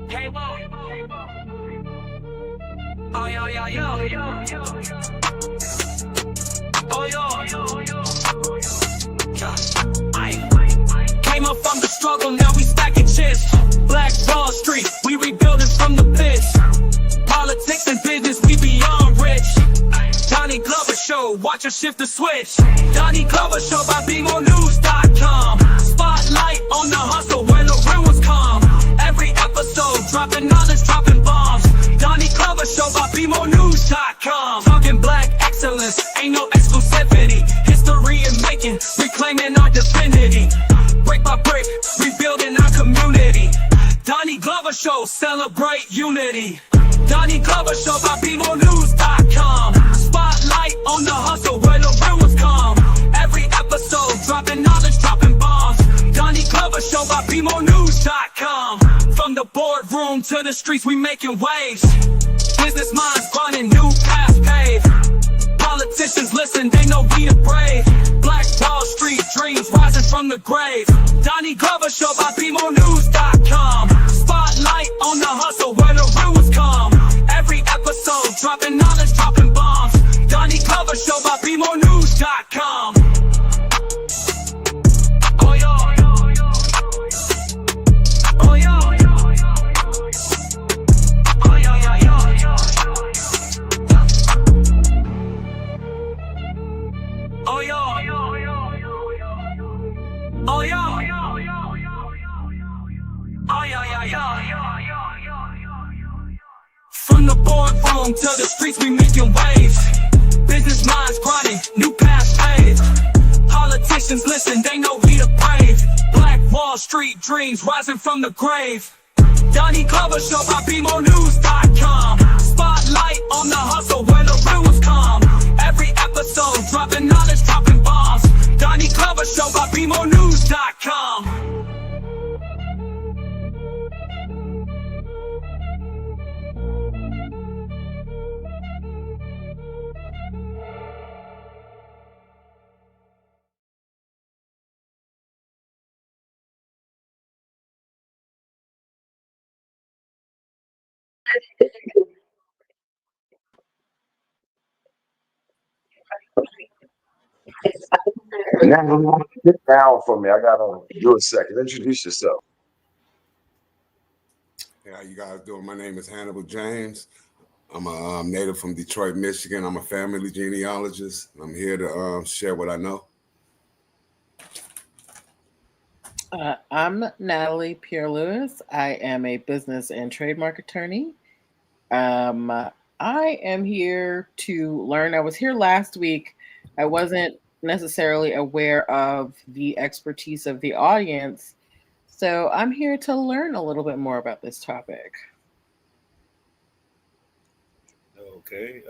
Hey, whoa. Oh, yo, yo, yo, yo, yo. Oh, yo. I came up from the struggle, now we stacking chips. Black Wall Street, we rebuilding from the pits. Politics and business, we beyond rich. Donnie Glover Show, watch her shift the switch. Donnie Glover Show by BMOnews.com. Spotlight on the hustle where the real ones come. Every episode, dropping knowledge, dropping bombs. Donnie Glover Show by BMOnews.com. Talking black excellence, ain't no exclusivity. History in making, reclaiming our divinity. Break by break, rebuilding our community. Donnie Glover Show, celebrate unity. Donnie Glover Show by BMOnews.com. Spotlight on the hustle where the real ones come. Every episode, dropping knowledge, dropping bombs. Donnie Glover Show by BMOnews.com. From the boardroom to the streets, we making waves. Business minds grinding, new paths paved. Politicians listen, they know we are brave. Black Wall Street dreams rising from the grave. Donnie Glover Show by BMOnews.com. Spotlight on the hustle where the real ones come. Every episode, dropping knowledge, dropping bombs. Donnie Glover Show by BMOnews.com. Oh, yo. Oh, yo. Oh, yo, yo, yo. Oh, yo. Oh, yo. Oh, yo. From the boardroom to the streets, we making waves. Business minds grinding, new paths paved. Politicians listen, they know we the brave. Black Wall Street dreams rising from the grave. Donnie Glover Show by BMOnews.com. Spotlight on the hustle where the real ones come. Every episode, dropping knowledge, dropping bombs. Donnie Glover Show by BMOnews.com. Now, sit down for me. I gotta do a second. Introduce yourself. Hey, how you guys doing? My name is Hannibal James. I'm a native from Detroit, Michigan. I'm a family genealogist. I'm here to share what I know. I'm Natalie Pierre-Louis. I am a business and trademark attorney. I am here to learn. I was here last week. I wasn't necessarily aware of the expertise of the audience, so I'm here to learn a little bit more about this topic. Okay.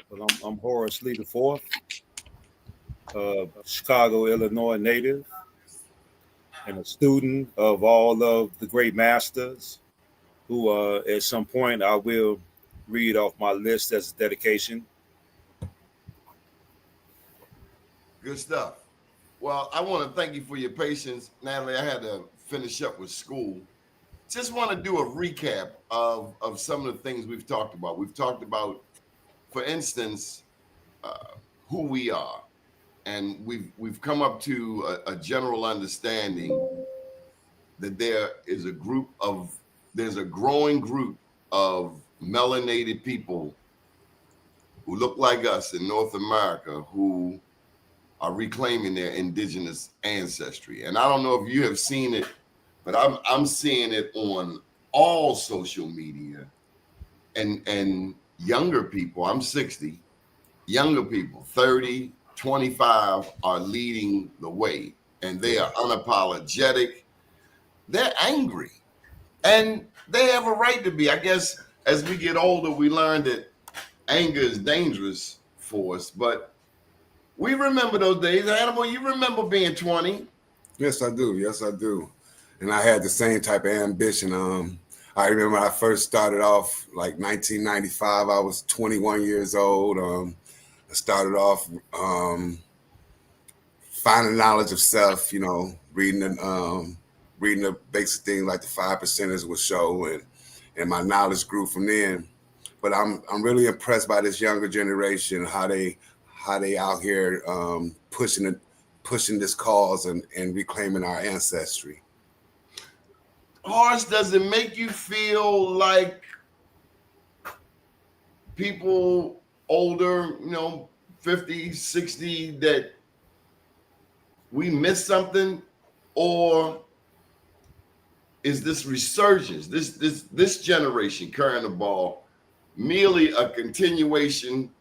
Well, I'm Horace Lee IV, Chicago, Illinois native, and a student of all of the great masters who at some point I will read off my list as a dedication. Good stuff. Well, I want to thank you for your patience, Natalie. I had to finish up with school. Just want to do a recap of some of the things we've talked about. We've talked about, for instance, who we are, and we've come up to a general understanding that there's a growing group of melanated people who look like us in North America who are reclaiming their indigenous ancestry. And I don't know if you have seen it, but I'm seeing it on all social media. And younger people, I'm 60, younger people, 30, 25 are leading the way. And they are unapologetic. They're angry. And they have a right to be. I guess as we get older, we learn that anger is dangerous for us. But we remember those days. Hannibal, you remember being 20? Yes, I do. Yes, I do. And I had the same type of ambition. I remember I first started off like 1995. I was 21 years old. I started off finding knowledge of self, reading reading the basic things like the 5%ers would show, and my knowledge grew from then. But I'm really impressed by this younger generation, how they out here pushing this cause and reclaiming our ancestry. Horace, does it make you feel like people older, 50, 60, that we missed something? Or is this resurgence, this generation carrying the ball, merely a continuation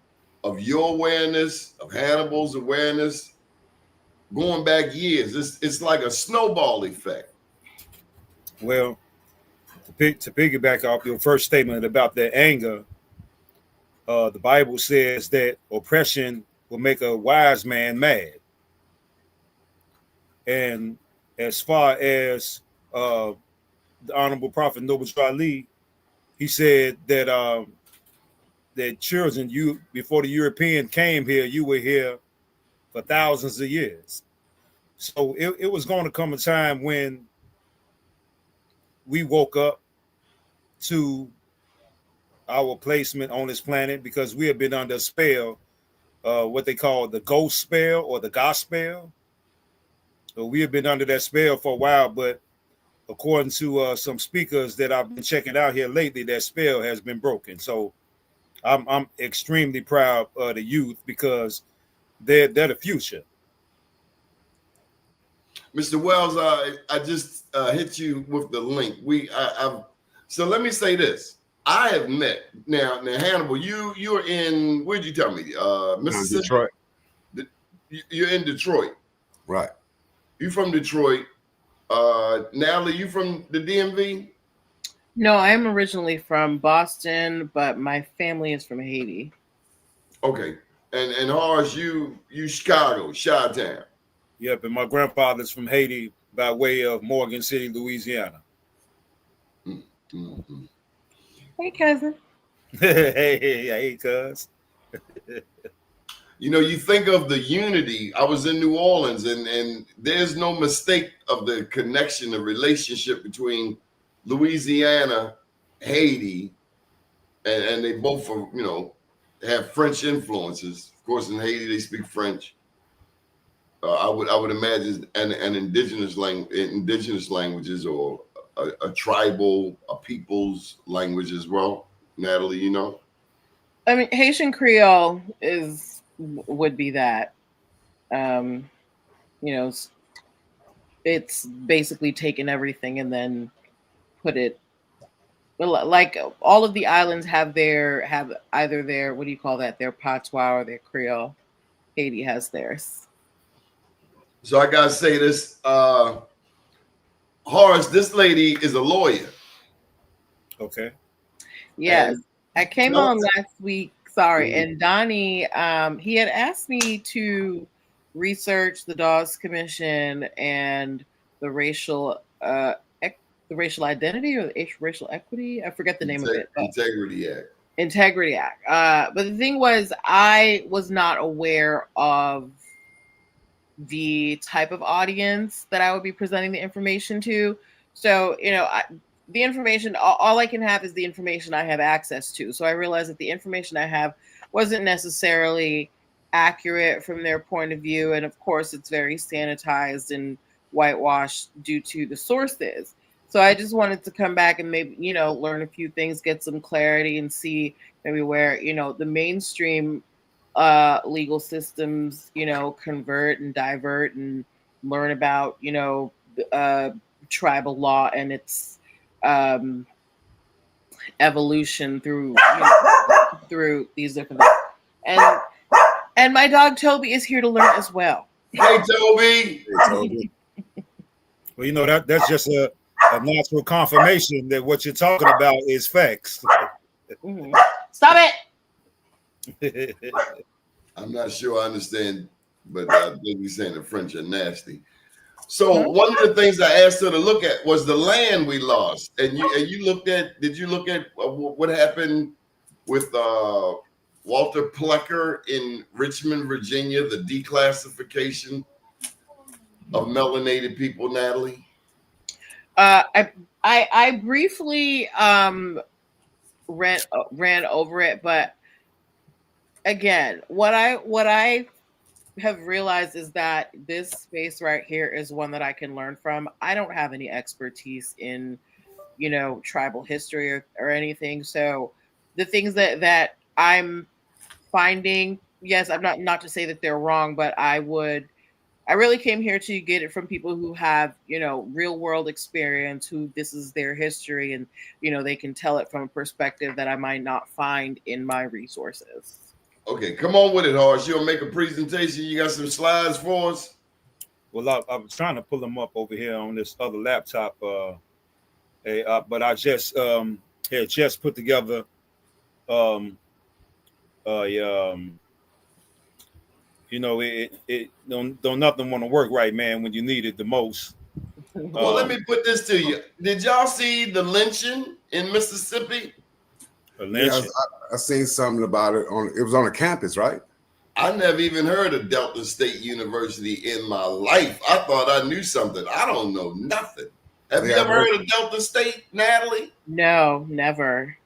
of your awareness, of Hannibal's awareness, going back years? It's like a snowball effect. Well, to piggyback off your first statement about the anger, the Bible says that oppression will make a wise man mad. And as far as the Honorable Prophet Noble Ali, he said that that children, you before the European came here, you were here for thousands of years. So it was going to come a time when we woke up to our placement on this planet, because we have been under a spell, what they call the ghost spell or the gospel. So we have been under that spell for a while, but according to some speakers that I've been checking out here lately, that spell has been broken. So I'm extremely proud of the youth, because they're the future. Mr. Wells, I just hit you with the link. So let me say this. I have met now Hannibal. You're in, where'd you tell me? Mississippi. Detroit. You're in Detroit, right? You from Detroit? Natalie, you from the DMV? No, I'm originally from Boston, but my family is from Haiti. Okay, and Horace, you Chicago, Chi-Town. Yep, and my grandfather's from Haiti by way of Morgan City, Louisiana. Mm-hmm. Hey, cousin. hey, cuz. You think of the unity. I was in New Orleans, and there's no mistake of the connection, the relationship between Louisiana, Haiti, and they both are, have French influences. Of course, in Haiti they speak French. I would imagine an indigenous languages, or a tribal, a people's language as well. Natalie, I mean, Haitian Creole would be that. It's basically taken everything and then put it, like all of the islands have either their, what do you call that, their patois or their Creole. Haiti has theirs. So I gotta say this, Horace, this lady is a lawyer. Okay. Yes. I came on last week, sorry, and Donnie, he had asked me to research the Dawes Commission and the racial identity or the racial equity. I forget the name of it. Integrity Act. Integrity Act. But the thing was, I was not aware of the type of audience that I would be presenting the information to. So, the information, all I can have is the information I have access to. So I realized that the information I have wasn't necessarily accurate from their point of view. And of course, it's very sanitized and whitewashed due to the sources. So I just wanted to come back and maybe, learn a few things, get some clarity, and see maybe where, the mainstream legal systems, convert and divert and learn about, tribal law and its evolution through these different things. And my dog Toby is here to learn as well. Hey Toby. Well, that's just a natural confirmation that what you're talking about is facts. Mm-hmm. Stop it. I'm not sure I understand, but I think he's saying the French are nasty. So one of the things I asked her to look at was the land we lost, and you looked at. Did you look at what happened with Walter Plecker in Richmond, Virginia, the declassification of melanated people, Natalie? I briefly ran over it, but again, what I have realized is that this space right here is one that I can learn from. I don't have any expertise in, tribal history or anything. So the things that I'm finding, yes, I'm not to say that they're wrong, but I really came here to get it from people who have, real world experience, who this is their history, and they can tell it from a perspective that I might not find in my resources. Okay, come on with it, Horace. You'll make a presentation. You got some slides for us? Well, I was trying to pull them up over here on this other laptop, but I just had just put together a it don't nothing want to work right, man, when you need it the most. Well, let me put this to you. Did y'all see the lynching in Mississippi? Yeah, I seen something about it it was on a campus, right? I never even heard of Delta State University in my life. I thought I knew something. I don't know nothing. Have you ever heard of Delta State, Natalie? No, never.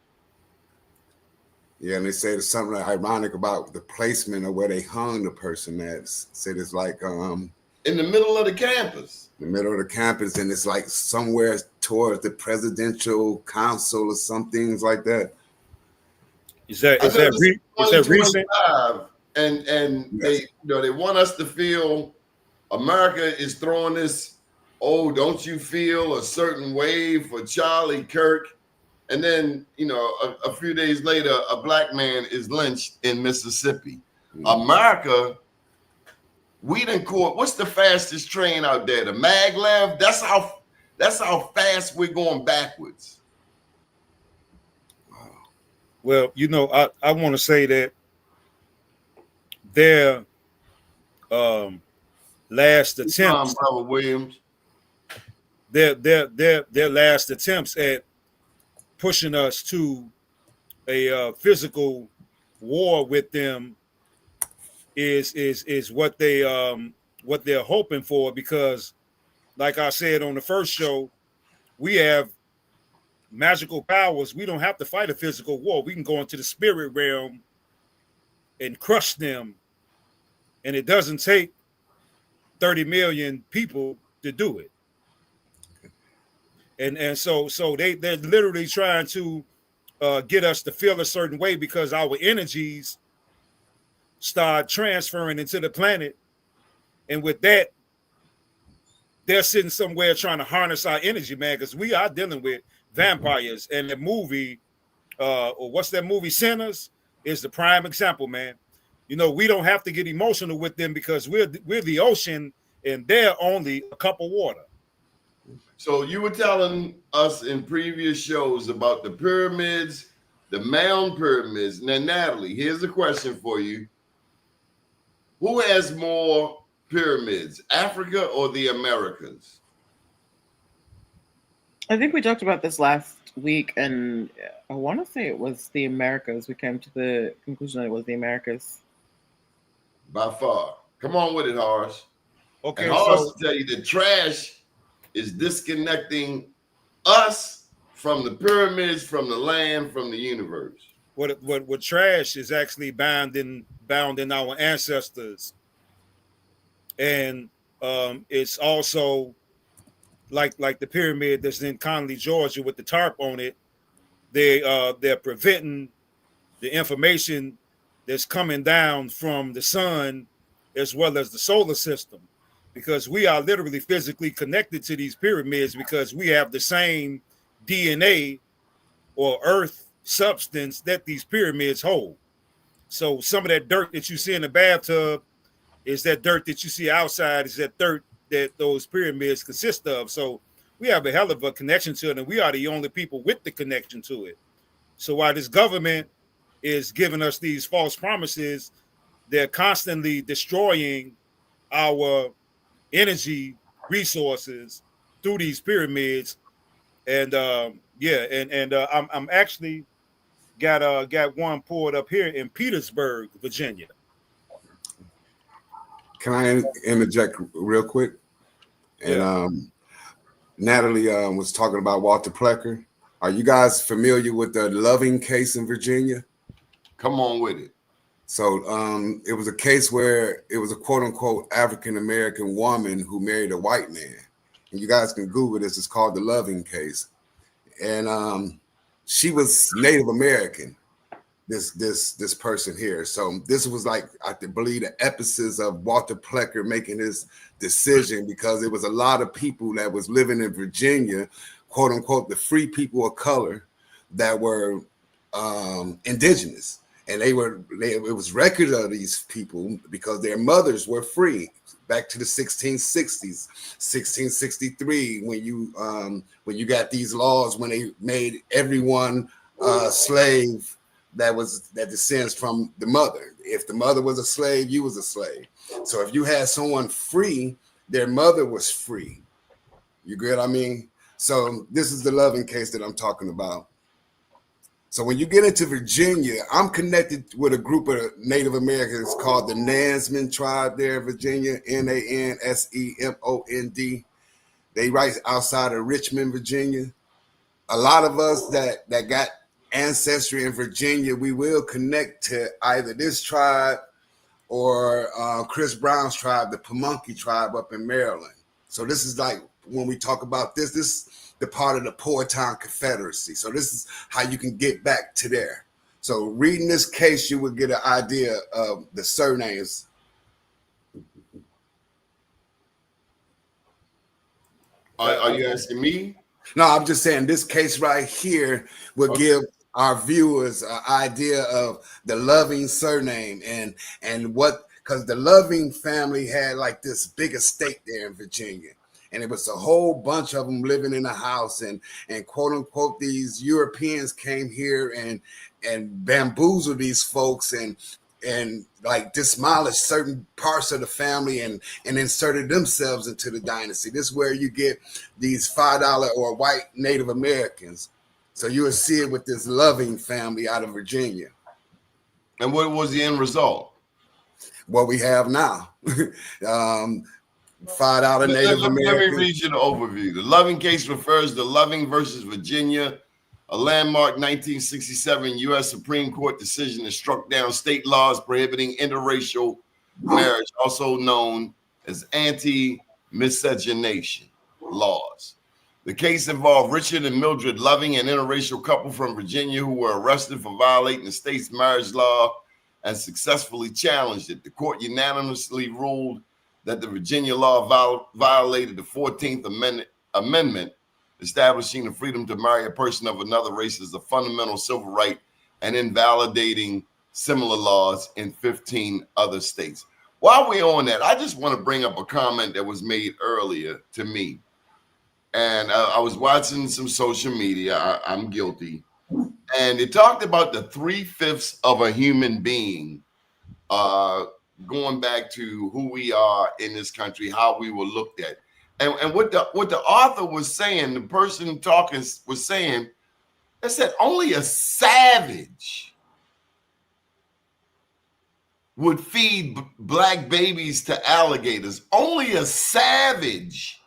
Yeah, and they say there's something ironic about the placement of where they hung the person at. Said it's like in the middle of the campus. The middle of the campus, and it's like somewhere towards the presidential council or some things like that. Is that recent? And yes. they want us to feel America is throwing this, oh, don't you feel a certain way for Charlie Kirk? And then, a few days later, a black man is lynched in Mississippi. Mm-hmm. America, we done caught, what's the fastest train out there? The maglev? That's how fast we're going backwards. Well, I want to say that their last attempts, Brother Williams, their last attempts at pushing us to a physical war with them is what they're hoping for, because, like I said on the first show, we have magical powers. We don't have to fight a physical war. We can go into the spirit realm and crush them, and it doesn't take 30 million people to do it. And so they're literally trying to get us to feel a certain way, because our energies start transferring into the planet, and with that, they're sitting somewhere trying to harness our energy, man, because we are dealing with vampires. And the movie, or what's that movie, Census, is the prime example, man. We don't have to get emotional with them, because we're the ocean and they're only a cup of water. So you were telling us in previous shows about the pyramids, the mound pyramids. Now, Natalie, here's a question for you. Who has more pyramids, Africa or the Americas? I think we talked about this last week, and I want to say it was the Americas. We came to the conclusion that it was the Americas. By far. Come on with it, Horace. Okay, and Horace will tell you that trash is disconnecting us from the pyramids, from the land, from the universe. What trash is actually bound in our ancestors, and it's also like the pyramid that's in Conley, Georgia, with the tarp on it. They're preventing the information that's coming down from the sun as well as the solar system, because we are literally physically connected to these pyramids, because we have the same DNA or earth substance that these pyramids hold. So some of that dirt that you see in the bathtub is that dirt that you see outside, is that dirt that those pyramids consist of. So we have a hell of a connection to it, and we are the only people with the connection to it. So while this government is giving us these false promises, they're constantly destroying our energy resources through these pyramids. And I'm actually got one pulled up here in Petersburg, Virginia. Can I interject real quick? And Natalie was talking about Walter Plecker. Are you guys familiar with the Loving case in Virginia? Come on with it. So it was a case where it was a quote unquote African American woman who married a white man. And you guys can Google this. It's called the Loving case. And she was Native American, this person here. So this was like, I believe, the epicenter of Walter Plecker making his decision, because it was a lot of people that was living in Virginia, quote unquote, the free people of color that were indigenous. And it was record of these people because their mothers were free back to the 1660s, 1663, when you got these laws, when they made everyone slave that descends from the mother. If the mother was a slave, you was a slave. So if you had someone free, their mother was free. You get what I mean? So this is the Loving case that I'm talking about. So when you get into Virginia, I'm connected with a group of Native Americans called the Nansman tribe there in Virginia, Nansemond. They right outside of Richmond, Virginia. A lot of us that got ancestry in Virginia, we will connect to either this tribe or Chris Brown's tribe, the Pamunkey tribe up in Maryland. So this is like, when we talk about this the part of the Powhatan Confederacy. So this is how you can get back to there. So reading this case, you would get an idea of the surnames. Are you asking me? No, I'm just saying this case right here will give our viewers an idea of the Loving surname and what, because the Loving family had like this big estate there in Virginia. And it was a whole bunch of them living in a house, and quote unquote, these Europeans came here and bamboozled these folks and like demolished certain parts of the family and inserted themselves into the dynasty. This is where you get these $5 or white Native Americans. So you will see it with this Loving family out of Virginia. And what was the end result? What we have now. $5 Native American. Let me read you the overview. The Loving case refers to Loving versus Virginia, a landmark 1967 U.S. Supreme Court decision that struck down state laws prohibiting interracial marriage, also known as anti-miscegenation laws. The case involved Richard and Mildred Loving, an interracial couple from Virginia who were arrested for violating the state's marriage law and successfully challenged it. The court unanimously ruled that the Virginia law violated the 14th Amendment, establishing the freedom to marry a person of another race as a fundamental civil right and invalidating similar laws in 15 other states. While we're on that, I just want to bring up a comment that was made earlier to me. And I was watching some social media. I'm guilty. And it talked about the 3/5 of a human being, going back to who we are in this country, how we were looked at. And what the author was saying, the person talking was saying, they said only a savage would feed black babies to alligators. Only a savage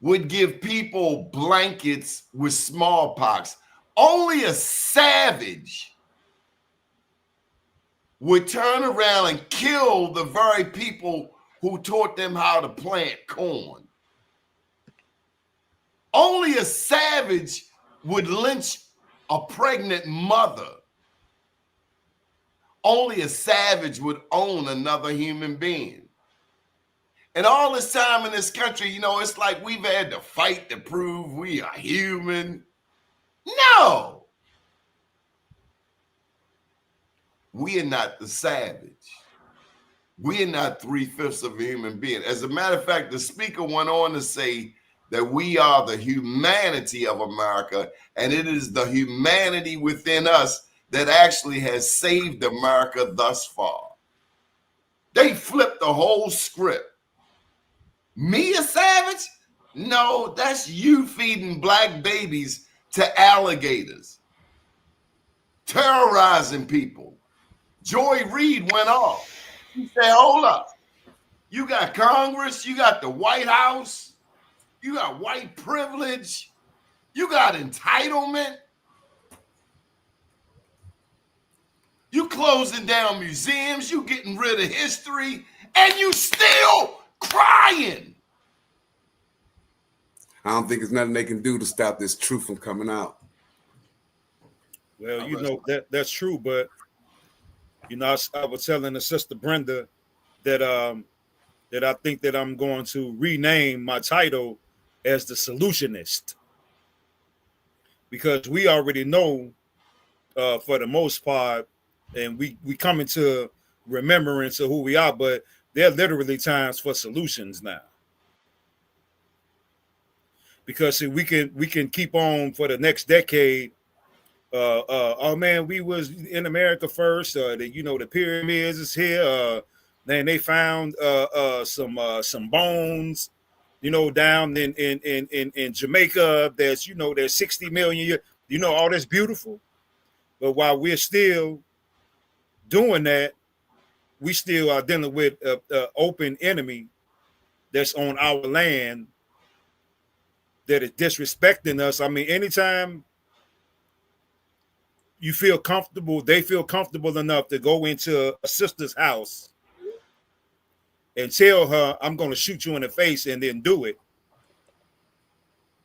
would give people blankets with smallpox. Only a savage would turn around and kill the very people who taught them how to plant corn. Only a savage would lynch a pregnant mother. Only a savage would own another human being. And all this time in this country, you know, it's like we've had to fight to prove we are human. No. We are not the savage. We are not 3/5 of a human being. As a matter of fact, the speaker went on to say that we are the humanity of America, and it is the humanity within us that actually has saved America thus far. They flipped the whole script. Me a savage? No, that's you feeding black babies to alligators, terrorizing people. Joy Reid went off. He said, hold up. You got Congress, you got the White House, You got white privilege. You got entitlement. You closing down museums. You getting rid of history. And you still crying. I don't think there's nothing they can do to stop this truth from coming out. Well, you know that's true, but you know, I was telling the sister Brenda that that I think that I'm going to rename my title as the solutionist, because we already know for the most part, and we come into remembrance of who we are, but there are literally times for solutions now. Because see, we can keep on for the next decade. Oh man, we was in America first. The pyramids is here. Then they found some bones, down in Jamaica. There's 60 million years. All that's beautiful. But while we're still doing that, we still are dealing with an open enemy that's on our land that is disrespecting us. I mean, anytime you feel comfortable, they feel comfortable enough to go into a sister's house and tell her, I'm going to shoot you in the face, and then do it.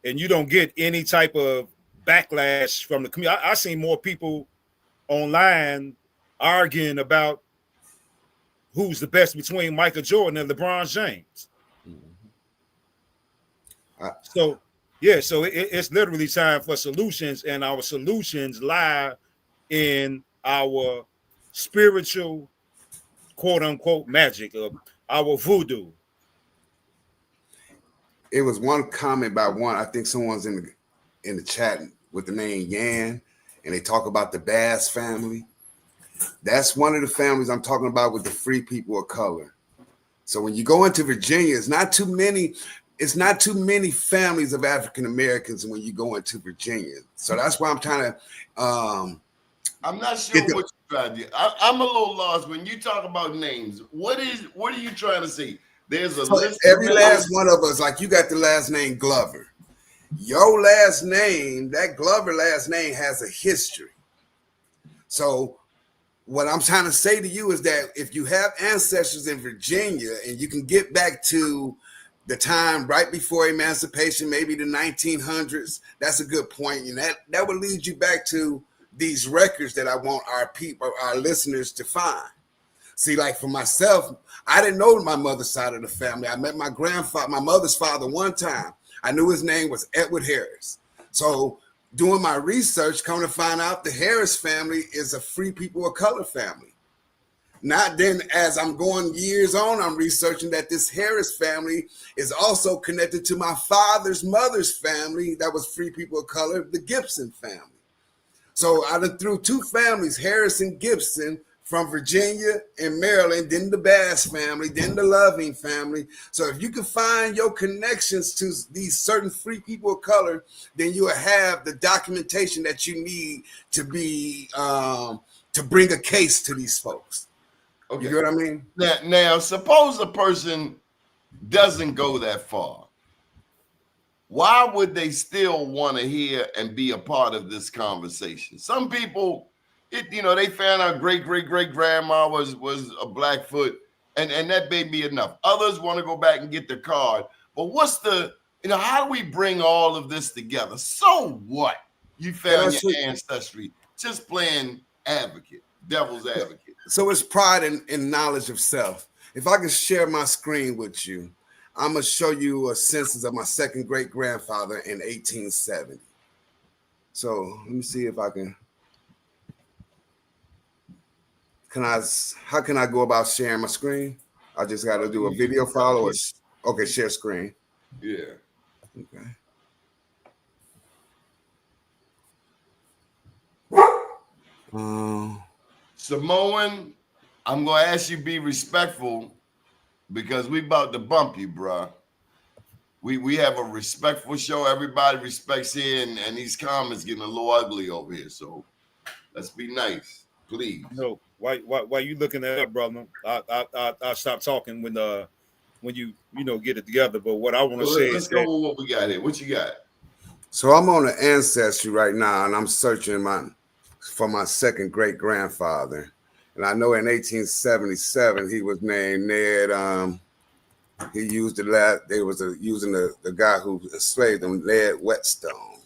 And you don't get any type of backlash from the community. I seen more people online arguing about who's the best between Michael Jordan and LeBron James. So it's literally time for solutions, and our solutions lie in our spiritual, quote unquote, magic, of our voodoo. It was one comment by one. I think someone's in the chat with the name Yan, and they talk about the Bass family. That's one of the families I'm talking about with the free people of color. So when you go into Virginia, it's not too many families of African Americans when you go into Virginia. So that's why I'm trying to. I'm not sure what you're trying to do. I'm a little lost when you talk about names. What are you trying to say? There's a list. Every last one of us, like you got the last name Glover. Your last name, that Glover last name, has a history. So what I'm trying to say to you is that if you have ancestors in Virginia and you can get back to the time right before emancipation, maybe the 1900s, that's a good point. And that would lead you back to these records that I want our listeners to find. See, like for myself, I didn't know my mother's side of the family. I met my mother's father one time. I knew his name was Edward Harris. So doing my research, come to find out the Harris family is a free people of color family. Not then, as I'm going years on, I'm researching that this Harris family is also connected to my father's mother's family that was free people of color, the Gibson family. So I done threw two families, Harris and Gibson, from Virginia and Maryland, then the Bass family, then the Loving family. So if you can find your connections to these certain free people of color, then you will have the documentation that you need to be to bring a case to these folks. Okay. You know what I mean? Now, suppose a person doesn't go that far. Why would they still want to hear and be a part of this conversation? Some people, they found out great grandma was a Blackfoot, and that may be enough. Others want to go back and get the card. But what's how do we bring all of this together? So what? You found your ancestry, just playing advocate, devil's advocate. So it's pride in knowledge of self. If I can share my screen with you, I'm going to show you a census of my second great grandfather in 1870. So let me see if I can. How can I go about sharing my screen? I just got to do a video file or okay, share screen. Yeah. Okay. Samoan, I'm gonna ask you to be respectful because we about to bump you, bruh. We have a respectful show. Everybody respects here, and these comments getting a little ugly over here. So let's be nice, please. No, why you looking that up, brother? I stopped talking when when you get it together. But what I want to Well, say let's is go that with what we got here. What you got? So I'm on the ancestry right now, and I'm searching for my second great grandfather. And I know in 1877 he was named Ned. He used using the guy who enslaved him, Ned Whetstone.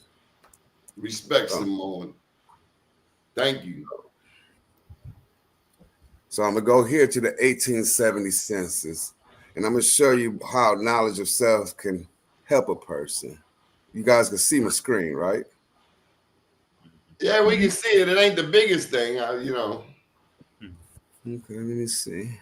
Respect, Simone. Thank you. So I'm gonna go here to the 1870 census, and I'm gonna show you how knowledge of self can help a person. You guys can see my screen, right? Yeah, we can see it. It ain't the biggest thing, you know. Okay, let me see.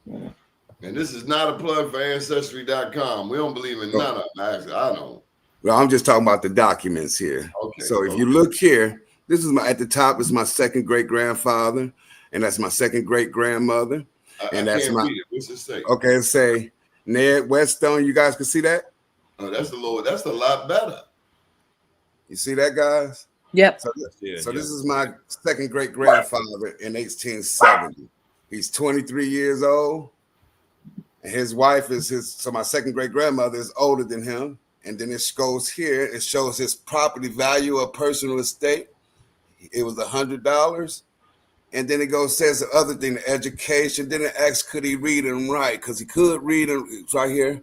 And this is not a plug for ancestry.com. We don't believe in none of them. Actually, I don't. Well, I'm just talking about the documents here. Okay. So if you look here, this is at the top is my second great grandfather, and that's my second great grandmother, and I that's can't my. read it. What's it say? Okay, say Ned Whetstone. You guys can see that. Oh, that's a lot better. You see that, guys? Yep. So this is my second great grandfather in 1870. He's 23 years old, and his wife is so my second great grandmother is older than him. And then it goes here, it shows his property value of personal estate. It was $100. And then it goes, says the other thing, the education. Then it asks, could he read and write? Because he could read, and it's right here.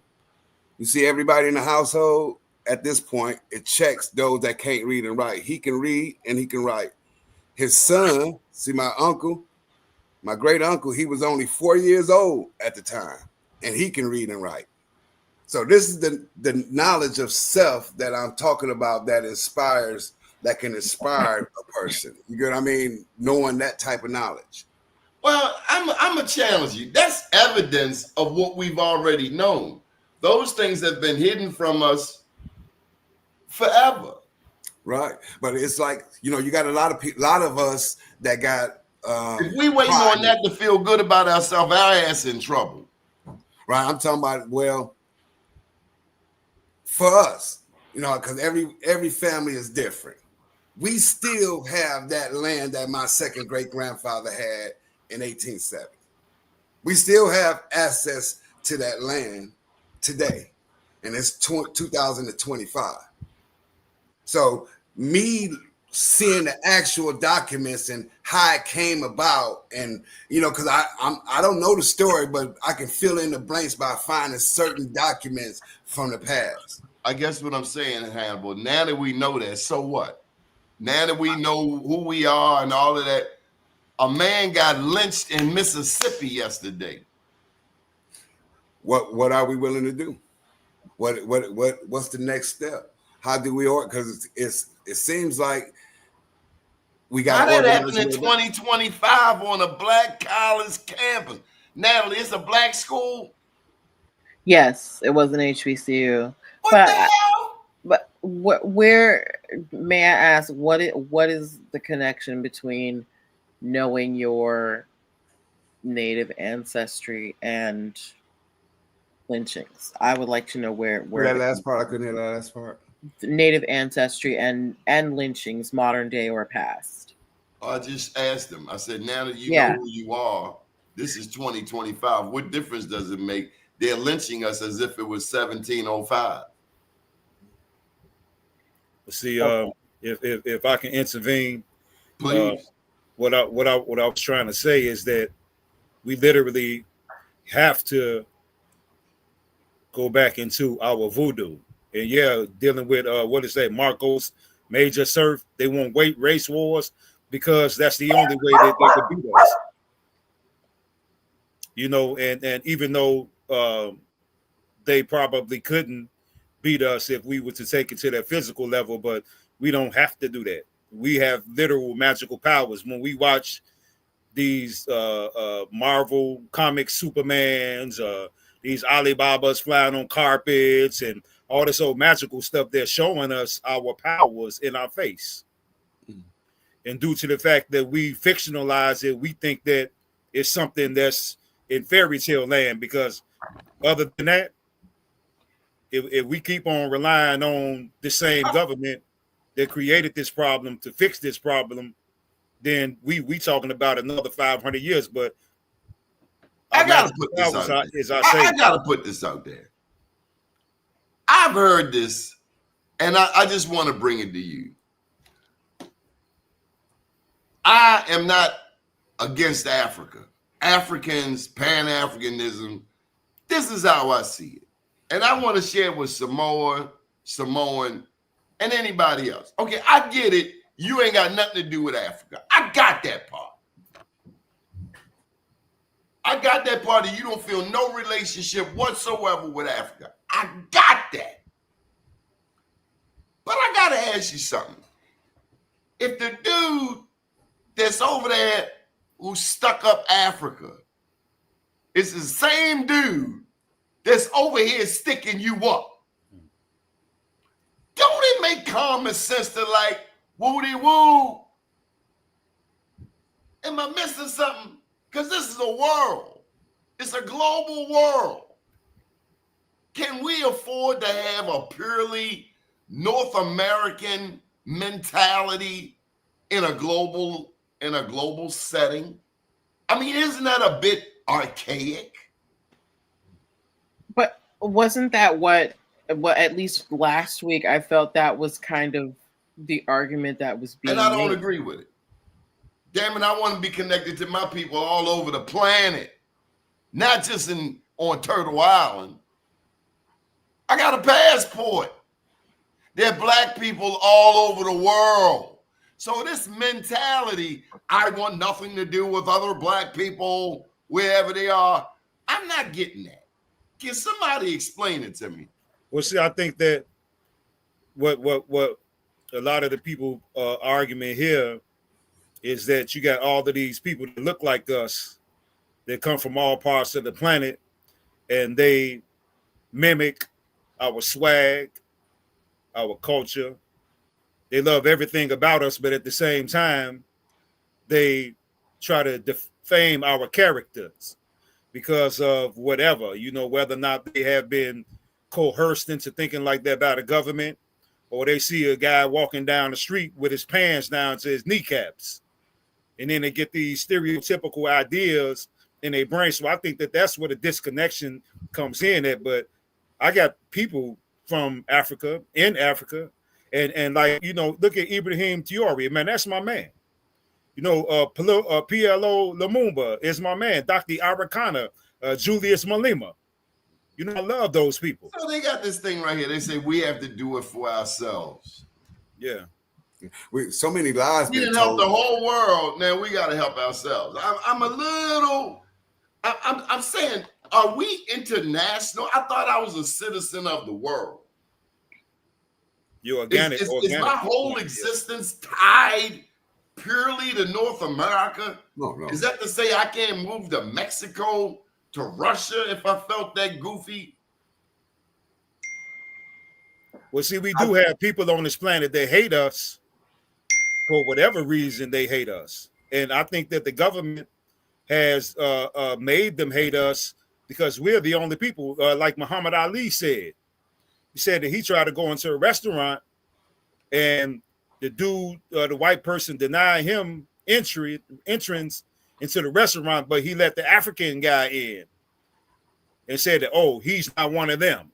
You see everybody in the household at this point, it checks those that can't read and write. He can read and he can write. His son, see my uncle, my great uncle, he was only 4 years old at the time, and he can read and write. So this is the knowledge of self that I'm talking about that can inspire a person. You get what I mean? Knowing that type of knowledge. Well, I'm gonna challenge you. That's evidence of what we've already known. Those things have been hidden from us forever. Right. But it's like, you got a lot of us that got if we waiting on that to feel good about ourselves, our ass in trouble. Right. I'm talking about, well, for us, because every family is different. We still have that land that my second great grandfather had in 1870. We still have access to that land today, and it's 2025. So me seeing the actual documents and how it came about, and because I don't know the story, but I can fill in the blanks by finding certain documents from the past. I guess what I'm saying, Hannibal, now that we know that, so what? Now that we know who we are and all of that, a man got lynched in Mississippi yesterday. What are we willing to do? What's the next step? How do we because it seems like we got. How that happened in 2025 on a black college campus? Natalie, it's a black school. Yes, it was an HBCU. What the hell? But where may I ask what is the connection between knowing your native ancestry and lynchings? I would like to know where that last part. I couldn't hear that last part. Native ancestry and lynchings, modern day or past. I just asked them. I said, now that you know who you are, this is 2025. What difference does it make? They're lynching us as if it was 1705. See, if I can intervene, please. What I was trying to say is that we literally have to go back into our voodoo. And dealing with what is that, Marcos Major Surf, they won't wait race wars because that's the only way that they could beat us. And even though they probably couldn't beat us if we were to take it to that physical level, but we don't have to do that. We have literal magical powers. When we watch these Marvel comic Supermans, these Alibabas flying on carpets and all this old magical stuff, they're showing us our powers in our face. And due to the fact that we fictionalize it, we think that it's something that's in fairy tale land, because other than that, if we keep on relying on the same government that created this problem to fix this problem, then we talking about another 500 years. But I gotta put this out there. I gotta put this out there. I've heard this, and I just want to bring it to you. I am not against Africa. Africans, Pan-Africanism. This is how I see it. And I want to share with Samoan, and anybody else. Okay, I get it. You ain't got nothing to do with Africa. I got that part. I got that part that you don't feel no relationship whatsoever with Africa. I got that. But I got to ask you something. If the dude that's over there who stuck up Africa is the same dude that's over here sticking you up, don't it make common sense to like, woody woo? Am I missing something? Because this is a world. It's a global world. Can we afford to have a purely North American mentality in a global setting? I mean, isn't that a bit archaic? But wasn't that what at least last week I felt that was kind of the argument that was being made? And I don't made. agree with it. Damn it, I want to be connected to my people all over the planet, not just on Turtle Island. I got a passport. There are black people all over the world. So this mentality, I want nothing to do with other black people, wherever they are, I'm not getting that. Can somebody explain it to me? Well, see, I think that what a lot of the people argument here is that you got all of these people that look like us, that come from all parts of the planet, and they mimic our swag, our culture. They love everything about us, but at the same time, they try to defame our characters because of whatever, whether or not they have been coerced into thinking like that by the government, or they see a guy walking down the street with his pants down to his kneecaps. And then they get these stereotypical ideas in their brain. So I think that that's where the disconnection comes in at. But I got people from Africa, in Africa, and like, look at Ibrahim Traore. Man, that's my man. PLO Lumumba is my man. Dr. Arakana, Julius Malema. I love those people. So they got this thing right here. They say we have to do it for ourselves. Yeah. So many lies. We didn't help the whole world. Now we got to help ourselves. I'm saying, are we international? I thought I was a citizen of the world. You're organic. Is my whole existence tied purely to North America? No. Is that to say I can't move to Mexico, to Russia if I felt that goofy? Well, see, we do have people on this planet that hate us for whatever reason. They hate us, and I think that the government has made them hate us because we're the only people. Like Muhammad Ali said, he said that he tried to go into a restaurant, and the dude, the white person, denied him entrance into the restaurant, but he let the African guy in and said that, oh, he's not one of them.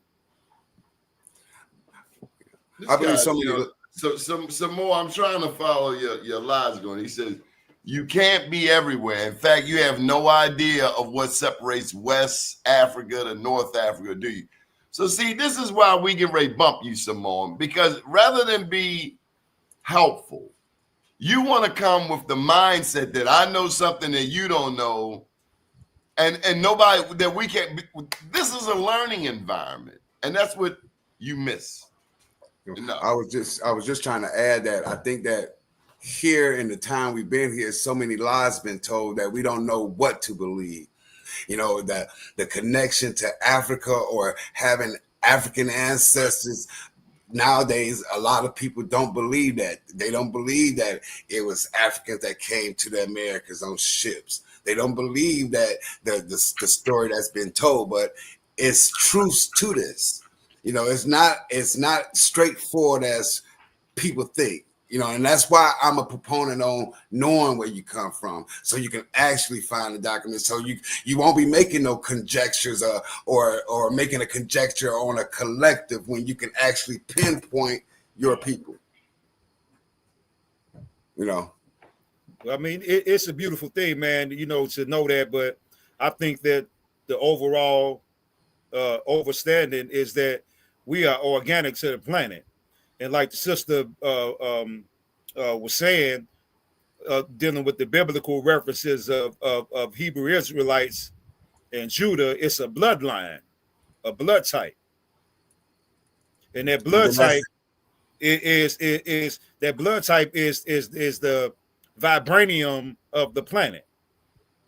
I believe some more. I'm trying to follow your lies going. He says you can't be everywhere. In fact, you have no idea of what separates West Africa to North Africa, do you? So see, this is why we get ready to bump you some more, because rather than be helpful, you want to come with the mindset that I know something that you don't know, and nobody that we can't. This is a learning environment, and that's what you miss. No. I was just trying to add that I think that here in the time we've been here, so many lies been told that we don't know what to believe. That the connection to Africa or having African ancestors. Nowadays, a lot of people don't believe that. They don't believe that it was Africans that came to the Americas on ships. They don't believe that the story that's been told, but it's truth to this. It's not straightforward as people think. You know, and that's why I'm a proponent on knowing where you come from, so you can actually find the document. So you won't be making no conjectures or making a conjecture on a collective when you can actually pinpoint your people. You know. I mean, it's a beautiful thing, man. You know, to know that, but I think that the overall overstanding is that we are organic to the planet, and like the sister was saying, dealing with the biblical references of Hebrew Israelites and Judah, it's a bloodline, a blood type, and that blood type is that blood type is the vibranium of the planet.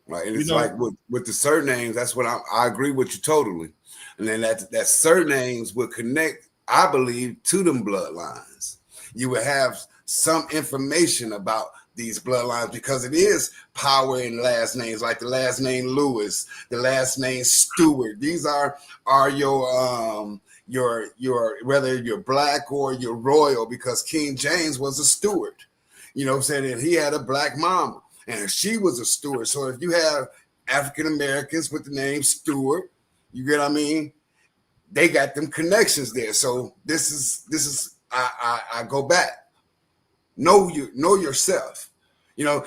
Right, and it's like with the surnames. That's what I agree with you totally, and then that surnames will connect, I believe, to them bloodlines. You will have some information about these bloodlines because it is power in last names, like the last name Lewis, the last name Stewart. These are your whether you're black or you're royal, because King James was a steward. You know what I'm saying? And he had a black mama, and she was a steward. So if you have African Americans with the name Stewart, you get what I mean? They got them connections there. So this is I go back. Know yourself. You know,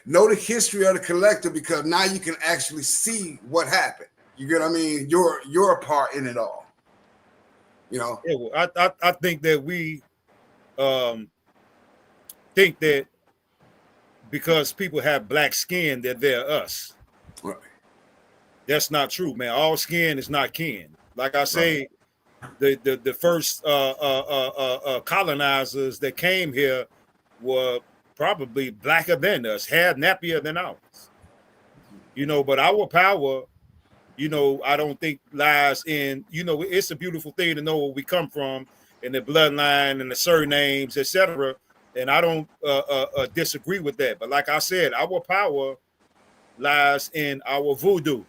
know the history of the collective, because now you can actually see what happened. You get what I mean? You're a part in it all. You know? Yeah, well, I think that we think that because people have black skin that they're us. Right. That's not true, man. All skin is not kin. Like I say, the first colonizers that came here were probably blacker than us, hair nappier than ours. You know, but our power, you know, I don't think lies in, you know, it's a beautiful thing to know where we come from and the bloodline and the surnames, etc. And I don't disagree with that. But like I said, our power lies in our voodoo.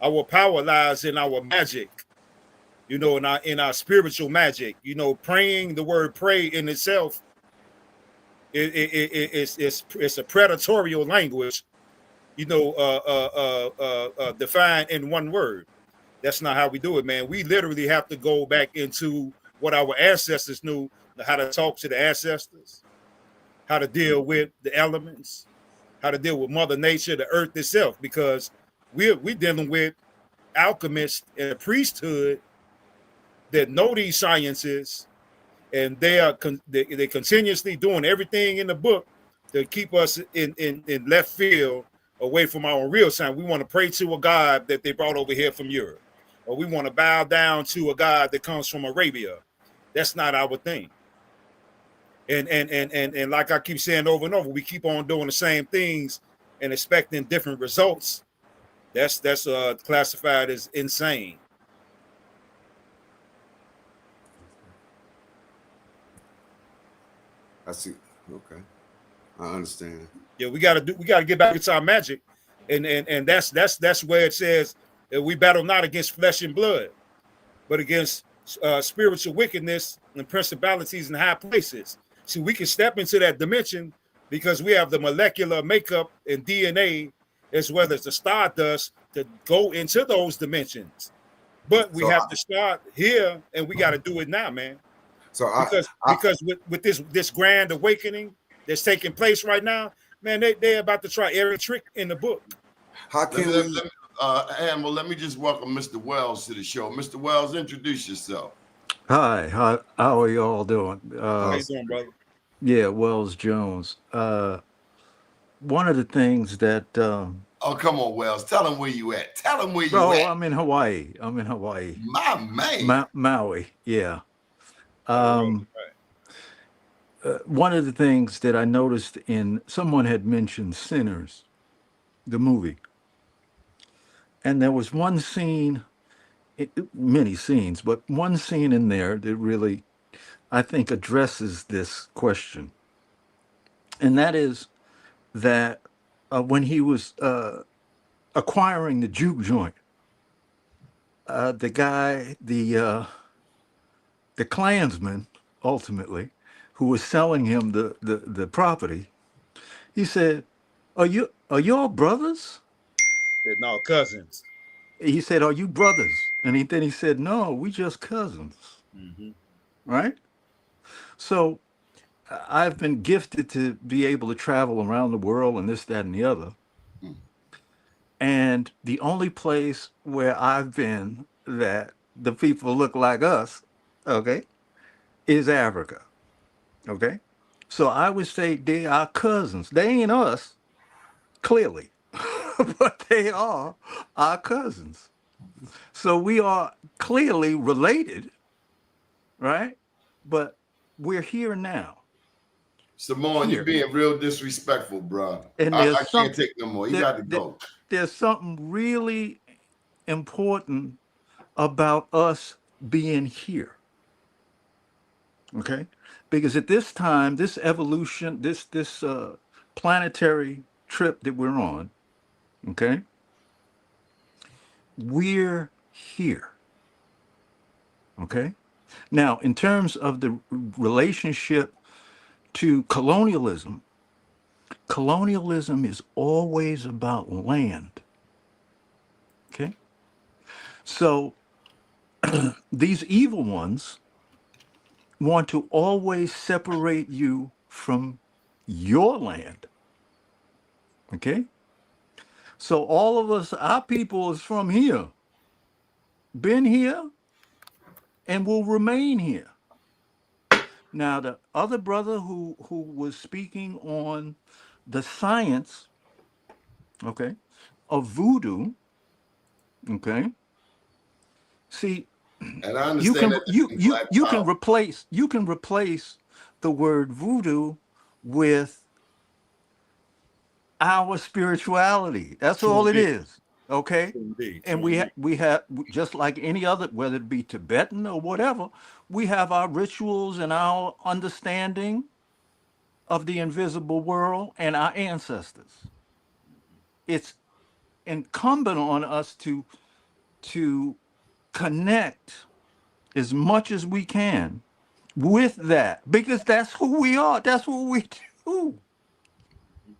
Our power lies in our magic, you know, in our spiritual magic. You know, praying, the word pray in itself, it's a predatory language, you know, defined in one word. That's not how we do it, man. We literally have to go back into what our ancestors knew, how to talk to the ancestors, how to deal with the elements, how to deal with Mother Nature, the earth itself, because we're dealing with alchemists and a priesthood that know these sciences, and they're continuously doing everything in the book to keep us in left field, away from our real sign. We want to pray to a god that they brought over here from Europe, or we want to bow down to a god that comes from Arabia. That's not our thing. And like I keep saying over and over, we keep on doing the same things and expecting different results. That's classified as insane. I see. Okay, I understand. Yeah, we gotta get back into our magic, and that's where it says that we battle not against flesh and blood, but against spiritual wickedness and principalities in high places. See, we can step into that dimension because we have the molecular makeup and DNA, as well as the stardust, to go into those dimensions. But we have to start here, and we got to do it now, man. So because with this grand awakening that's taking place right now, man, they're about to try every trick in the book. How can let me just welcome Mr. Wells to the show. Mr. Wells, introduce yourself. Hi, how are you all doing? How you doing, brother? Yeah, Wells Jones. One of the things that Oh, come on, Wells. Tell him where you at. Tell him where you oh, at. I'm in Hawaii. My man. Maui, yeah. Right. One of the things that I noticed someone had mentioned Sinners, the movie. And there was one scene, many scenes, but one scene in there that really, I think, addresses this question. And that is that when he was acquiring the juke joint, the guy, the Klansman, ultimately, who was selling him the property. He said, are y'all brothers? They're now cousins. He said, are you brothers? And then he said, no, we just cousins. Hmm. Right? So I've been gifted to be able to travel around the world and this, that, and the other. Mm. And the only place where I've been that the people look like us, okay, is Africa. Okay. So I would say they are cousins. They ain't us, clearly, but they are our cousins. So we are clearly related, right? But we're here now. Simone, you Here. being real disrespectful, bro. And I can't take no more. You there, got to there go. there's something really important about us being here. Okay? Because at this time, this evolution, this planetary trip that we're on, okay? We're here. Okay? Now, in terms of the relationship to colonialism, colonialism is always about land. Okay? So these evil ones want to always separate you from your land. Okay? So all of us, our people is from here, been here, and will remain here. Now, the other brother who was speaking on the science, okay, of voodoo, okay. See, And I understand that this is Black power. you can replace the word voodoo with our spirituality. That's True all it indeed. is. Okay. True indeed. And True indeed. we have just like any other, whether it be Tibetan or whatever, we have our rituals and our understanding of the invisible world and our ancestors. It's incumbent on us to connect as much as we can with that because that's who we are. That's what we do.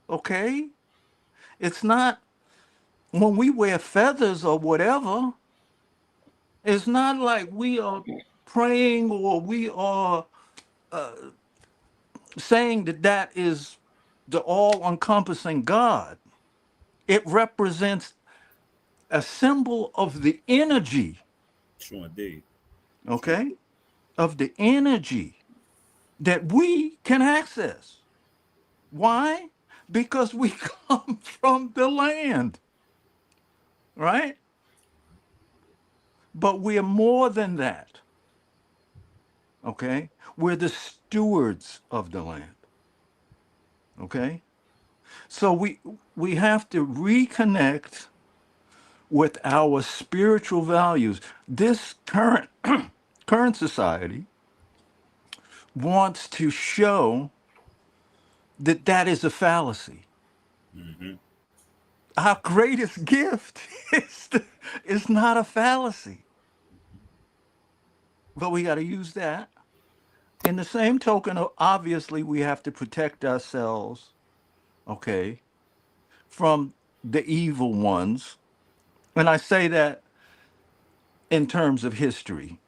Okay? It's not when we wear feathers or whatever, it's not like we are praying or we are saying that that is the all encompassing God. It represents a symbol of the energy, True indeed. True okay? indeed. Of the energy that we can access. Why? Because we come from the land, right? But we're more than that, okay? We're the stewards of the land, okay? So we have to reconnect with our spiritual values. This current society wants to show that that is a fallacy. Hmm. Our greatest gift is not a fallacy, but we got to use that. In the same token, obviously, we have to protect ourselves, okay, from the evil ones. And I say that in terms of history.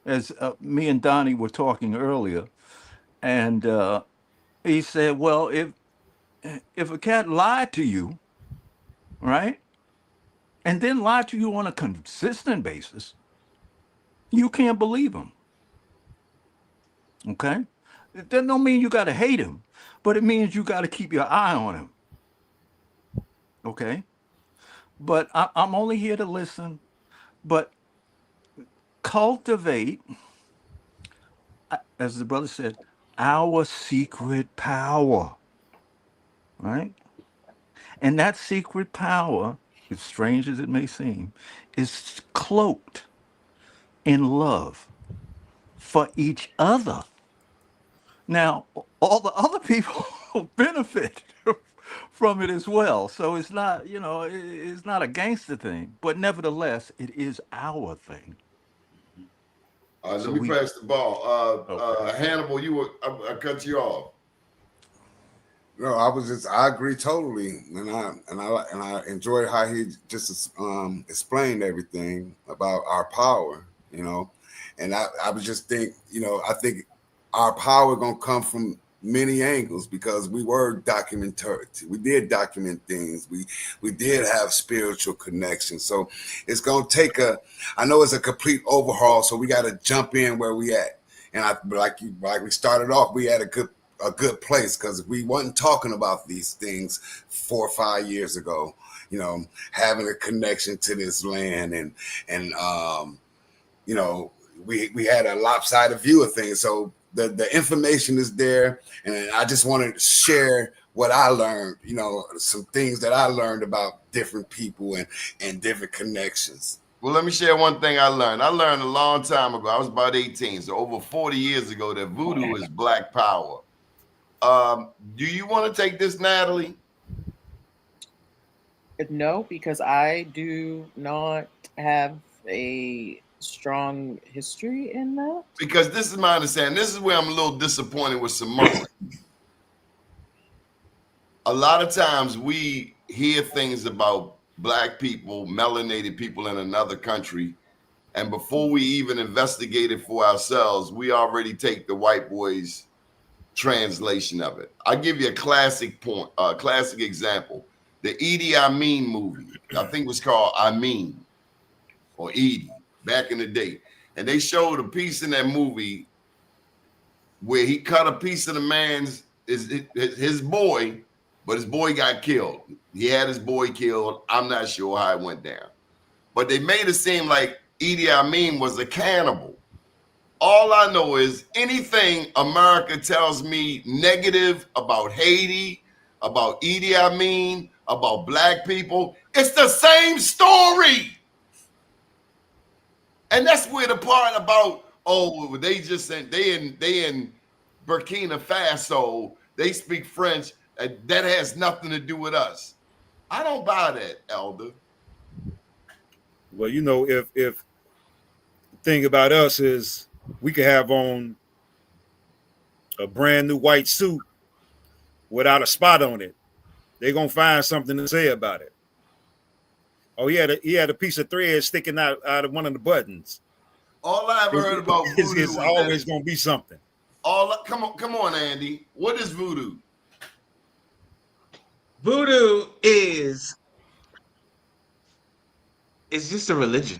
As me and Donnie were talking earlier, and he said, well, if a cat lied to you, right, and then lied to you on a consistent basis, you can't believe him. Okay? That don't mean you got to hate him, but it means you got to keep your eye on him. Okay? But I'm only here to listen, but cultivate, as the brother said, our secret power, right? And that secret power, as strange as it may seem, is cloaked in love for each other. Now, all the other people benefit from it as well. So it's not, it's not a gangster thing, but nevertheless, it is our thing. Let So me we pass the ball. okay. Hannibal, I cut you off. No, I agree totally, and I enjoyed how he just explained everything about our power, and I was just I think our power gonna come from many angles because we were documentary. We did document things. We did have spiritual connections. So it's gonna take I know it's a complete overhaul. So we got to jump in where we at. And like we started off, we had a good place because we wasn't talking about these things 4 or 5 years ago. Having a connection to this land and we had a lopsided view of things. So the information is there, and I just wanted to share what I learned. Some things that I learned about different people and different connections. Well, let me share one thing I learned. I learned a long time ago. I was about 18, so over 40 years ago, that voodoo is black power. Do you want to take this, Natalie? No, because I do not have a strong history in that. Because this is my understanding. This is where I'm a little disappointed with Simone. A lot of times we hear things about black people, melanated people in another country, and before we even investigate it for ourselves, we already take the white boys' translation of it. I'll give you a classic example. The Idi Amin movie, I think it was called Amin or Edie back in the day. And they showed a piece in that movie where he cut a piece of the man's his boy, but his boy got killed. He had his boy killed. I'm not sure how it went down. But they made it seem like Idi Amin was a cannibal. All I know is anything America tells me negative about Haiti, about Idi Amin, about black people, it's the same story. And that's where the part about, they just said they in Burkina Faso, they speak French, that has nothing to do with us. I don't buy that, Elder. Well, if the thing about us is we could have on a brand new white suit without a spot on it, they're gonna find something to say about it. Oh, he had a piece of thread sticking out of one of the buttons. All I ever heard about voodoo it's always gonna be something. Come on, Andy. What is voodoo? Voodoo is just a religion.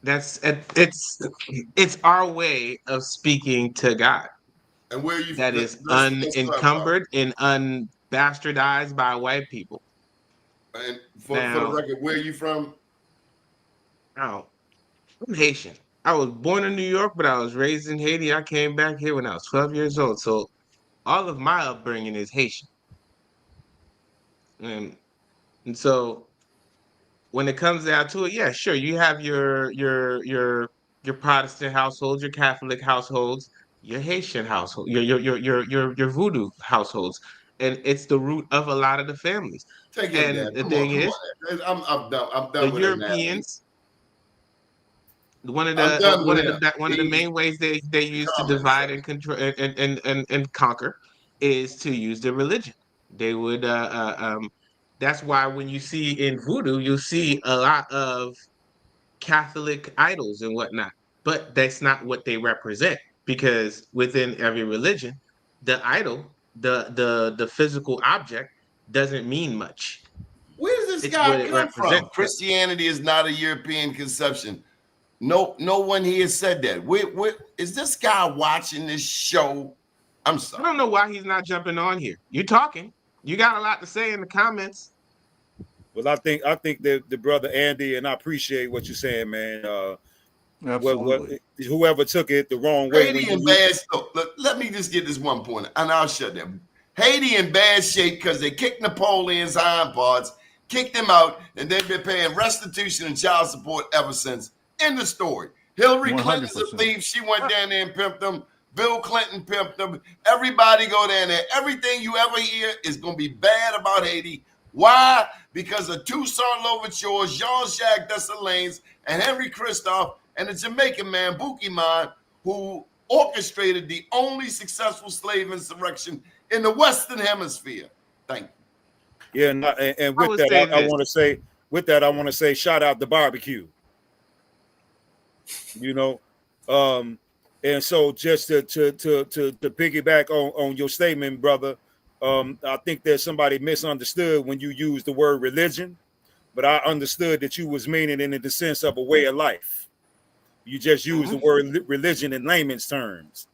It's our way of speaking to God. And where you That is let's unencumbered and unbastardized by white people. And for the record, where are you from? Oh, I'm Haitian. I was born in New York, but I was raised in Haiti. I came back here when I was 12 years old. So all of my upbringing is Haitian. And so when it comes down to it, yeah, sure, you have your Protestant households, your Catholic households, your Haitian household, your Voodoo households, and it's the root of a lot of the families. Take it, And Dad. the Come on, thing is, I'm done. I'm the done with it, Natalie. Europeans, one of I'm the done with him. one of the main ways they use to divide and control and conquer is to use their religion. They would that's why when you see in Voodoo, you'll see a lot of Catholic idols and whatnot, but that's not what they represent because within every religion, the idol, the physical object, doesn't mean much. Where does this It's guy what it come from? represents. Christianity is not a European conception. No one here said that. Is this guy watching this show? I'm I sorry. don't know why he's not jumping on here. You're talking. You got a lot to say in the comments. Well, I think that the brother Andy, and I appreciate what you're saying, man. Absolutely. Whoever took it the wrong way. Haiti in bad shape. Look, let me just get this one point, and I'll shut them. Haiti in bad shape because they kicked Napoleon's hind parts, kicked him out, and they've been paying restitution and child support ever since. End the story. Hillary Clinton's a 100%. thief. She went down there and pimped them. Bill Clinton pimped them. Everybody go down there. Everything you ever hear is going to be bad about Haiti. Why? Because of Toussaint Louverture, Jean-Jacques Dessalines, and Henry Christophe and a Jamaican man, Bukiman, who orchestrated the only successful slave insurrection in the Western Hemisphere. Thank you. Yeah, and I with would that, say I this. want to say, shout out the barbecue. You know, and so just to piggyback on your statement, brother, I think that somebody misunderstood when you used the word religion, but I understood that you was meaning it in the sense of a way of life. You just use the word religion in layman's terms.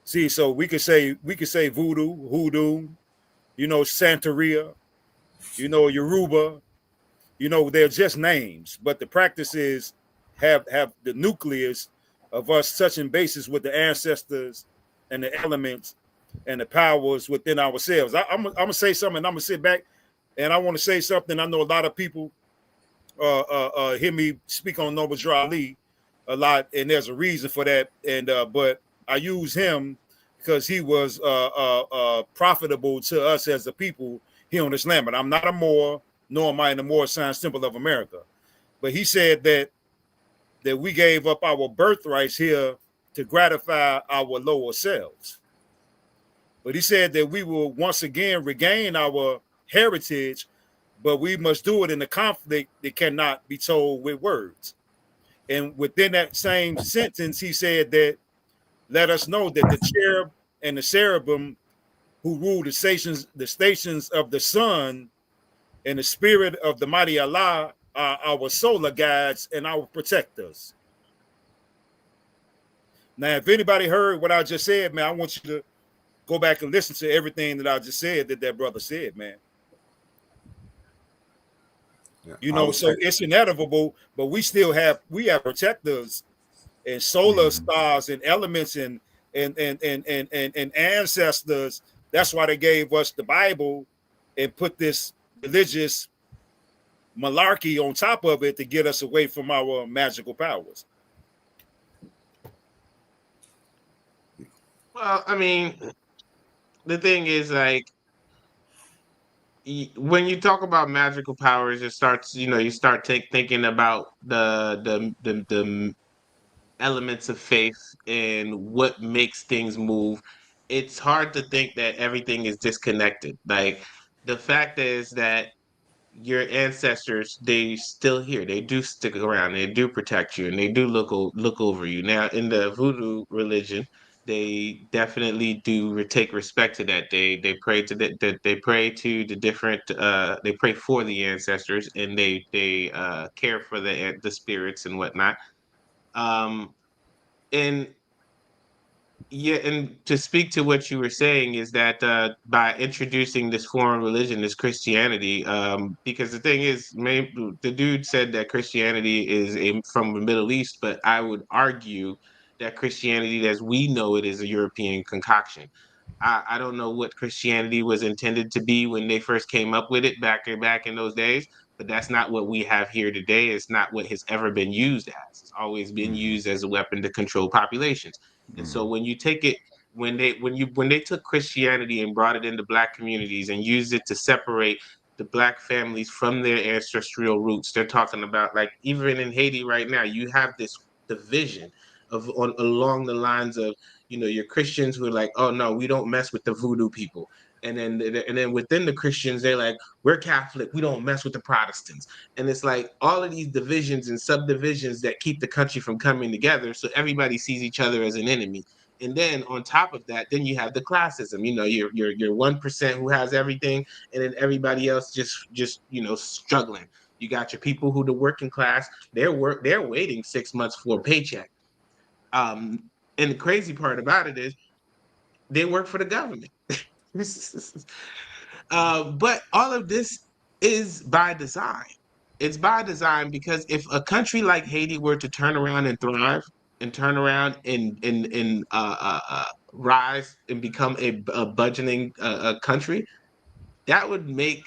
See, so we could say voodoo, hoodoo, you know, Santeria, you know, Yoruba, you know, they're just names, but the practices have the nucleus of us touching bases with the ancestors and the elements and the powers within ourselves. I'm gonna say something. I'm gonna sit back, and I want to say something. I know a lot of people hear me speak on Noble Drew Ali a lot, and there's a reason for that. And but I use him because he was profitable to us as a people here on this land. But I'm not a Moor, nor am I in the Moor Science Temple of America. But he said that we gave up our birthrights here to gratify our lower selves. But he said that we will once again regain our heritage, but we must do it in a conflict that cannot be told with words. And within that same sentence, he said that let us know that the cherub and the cherubim who rule the stations of the sun and the spirit of the mighty Allah are our solar guides and our protectors. Now, if anybody heard what I just said, man, I want you to go back and listen to everything that I just said that brother said, man. Yeah, You know, so it's inevitable, but we have protectors and solar stars and elements and ancestors. That's why they gave us the Bible and put this religious malarkey on top of it to get us away from our magical powers. Well, I mean, the thing is, like, when you talk about magical powers, it starts, you start thinking about the elements of faith and what makes things move. It's hard to think that everything is disconnected. Like, the fact is that your ancestors, they still here, they do stick around, they do protect you, and they do look over you. Now in the voodoo religion, they definitely do take respect to that. They pray to they pray to the different they pray for the ancestors, and they care for the spirits and whatnot. Um and yeah, and to speak to what you were saying is that by introducing this foreign religion, this Christianity, because the thing is, the dude said that Christianity is from the Middle East, but I would argue that Christianity, as we know it, is a European concoction. I don't know what Christianity was intended to be when they first came up with it back in those days, but that's not what we have here today. It's not what has ever been used as. It's always been used as a weapon to control populations. And so when you take it, when they took Christianity and brought it into black communities and used it to separate the black families from their ancestral roots, they're talking about, like, even in Haiti right now, you have this division along the lines of, your Christians who are like, oh no, we don't mess with the voodoo people. And then within the Christians, they're like, we're Catholic, we don't mess with the Protestants. And it's like all of these divisions and subdivisions that keep the country from coming together, so everybody sees each other as an enemy. And then on top of that, then you have the classism. Your 1% who has everything, and then everybody else just struggling. You got your people who the working class, they're waiting 6 months for a paycheck. And the crazy part about it is they work for the government. But all of this is by design. It's by design because if a country like Haiti were to turn around and thrive and turn around and rise and become a budgeting country, that would make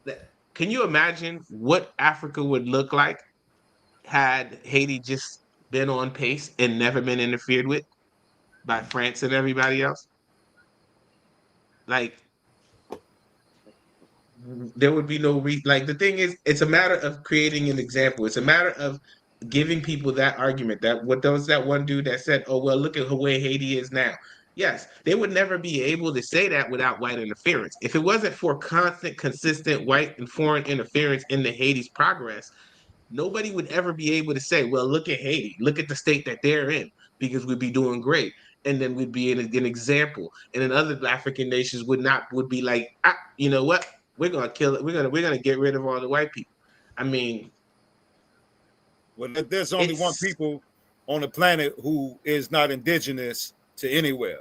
that. Can you imagine what Africa would look like had Haiti just been on pace and never been interfered with by France and everybody else? Like, there would be no like, the thing is, it's a matter of creating an example. It's a matter of giving people that argument, that what was that one dude that said, oh well, look at the way Haiti is now. Yes, they would never be able to say that without white interference. If it wasn't for constant, consistent white and foreign interference in the Haiti's progress, nobody would ever be able to say, well, look at Haiti, look at the state that they're in, because we'd be doing great. And then we'd be an example. And then other African nations would be like, you know what? We're gonna kill it. We're gonna get rid of all the white people. I mean, well, there's only one people on the planet who is not indigenous to anywhere.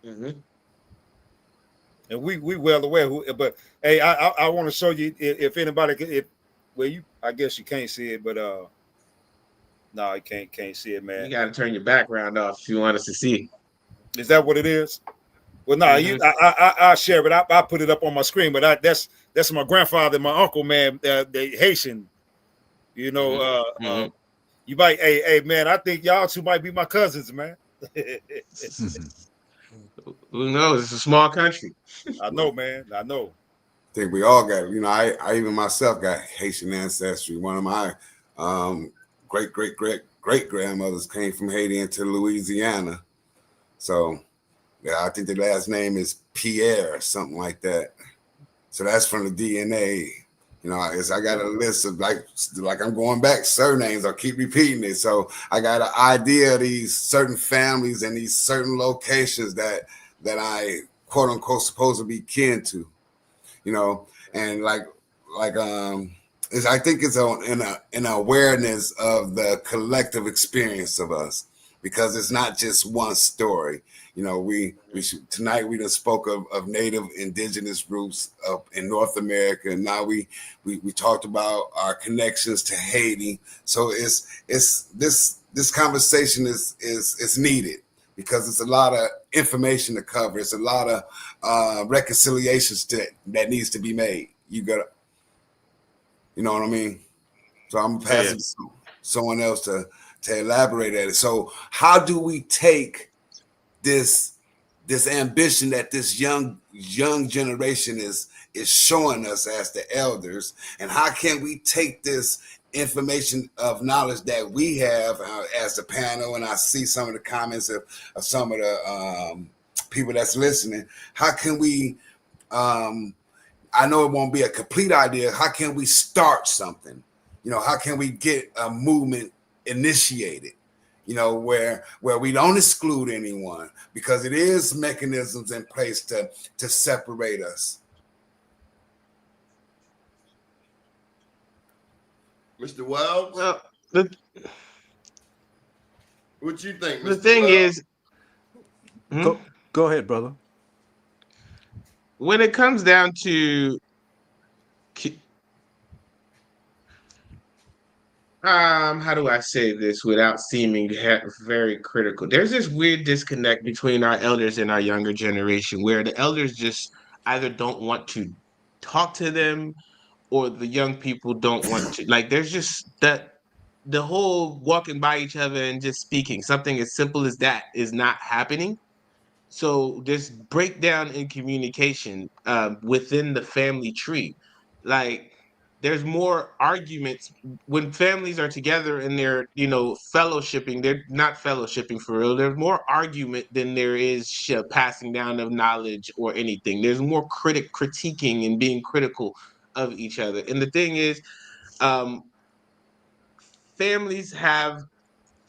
Mm-hmm. And we well aware who, but hey, I want to show you if anybody I guess you can't see it, but no, you can't see it, man. You got to turn your background off if you want us to see. Is that what it is? Well, no, I share it. I put it up on my screen, but that's my grandfather, and my uncle, man, the Haitian. You know, you might, hey, man, I think y'all two might be my cousins, man. Who knows? It's a small country. I know, man. I know. I think we all got, I even myself got Haitian ancestry. One of my great grandmothers came from Haiti into Louisiana. So, yeah, I think the last name is Pierre, something like that. So that's from the DNA. I got a list of like I'm going back surnames. I'll keep repeating it. So I got an idea of these certain families and these certain locations that I quote unquote supposed to be kin to, and I think it's an awareness of the collective experience of us, because it's not just one story. Tonight we just spoke of Native Indigenous groups up in North America, and now we talked about our connections to Haiti. So this conversation is needed, because it's a lot of information to cover. It's a lot of reconciliations that needs to be made. You know what I mean? So I'm gonna pass it to someone else to elaborate at it. So how do we take this ambition that this young generation is showing us as the elders, and how can we take this information of knowledge that we have as the panel, and I see some of the comments of some of the people that's listening, how can we I know it won't be a complete idea, how can we start something? How can we get a movement initiated, where we don't exclude anyone, because it is mechanisms in place to separate us. Mr. Wells? Well, what you think, Mr. The thing Wells? is, Go ahead, brother. when it comes down to how do I say this without seeming very critical? There's this weird disconnect between our elders and our younger generation, where the elders just either don't want to talk to them, or the young people don't want to. Like, there's just the whole walking by each other and just speaking, something as simple as that, is not happening. So there's breakdown in communication within the family tree. Like, there's more arguments when families are together and they're, fellowshipping. They're not fellowshipping for real. There's more argument than there is passing down of knowledge or anything. There's more critiquing and being critical of each other. And the thing is, families have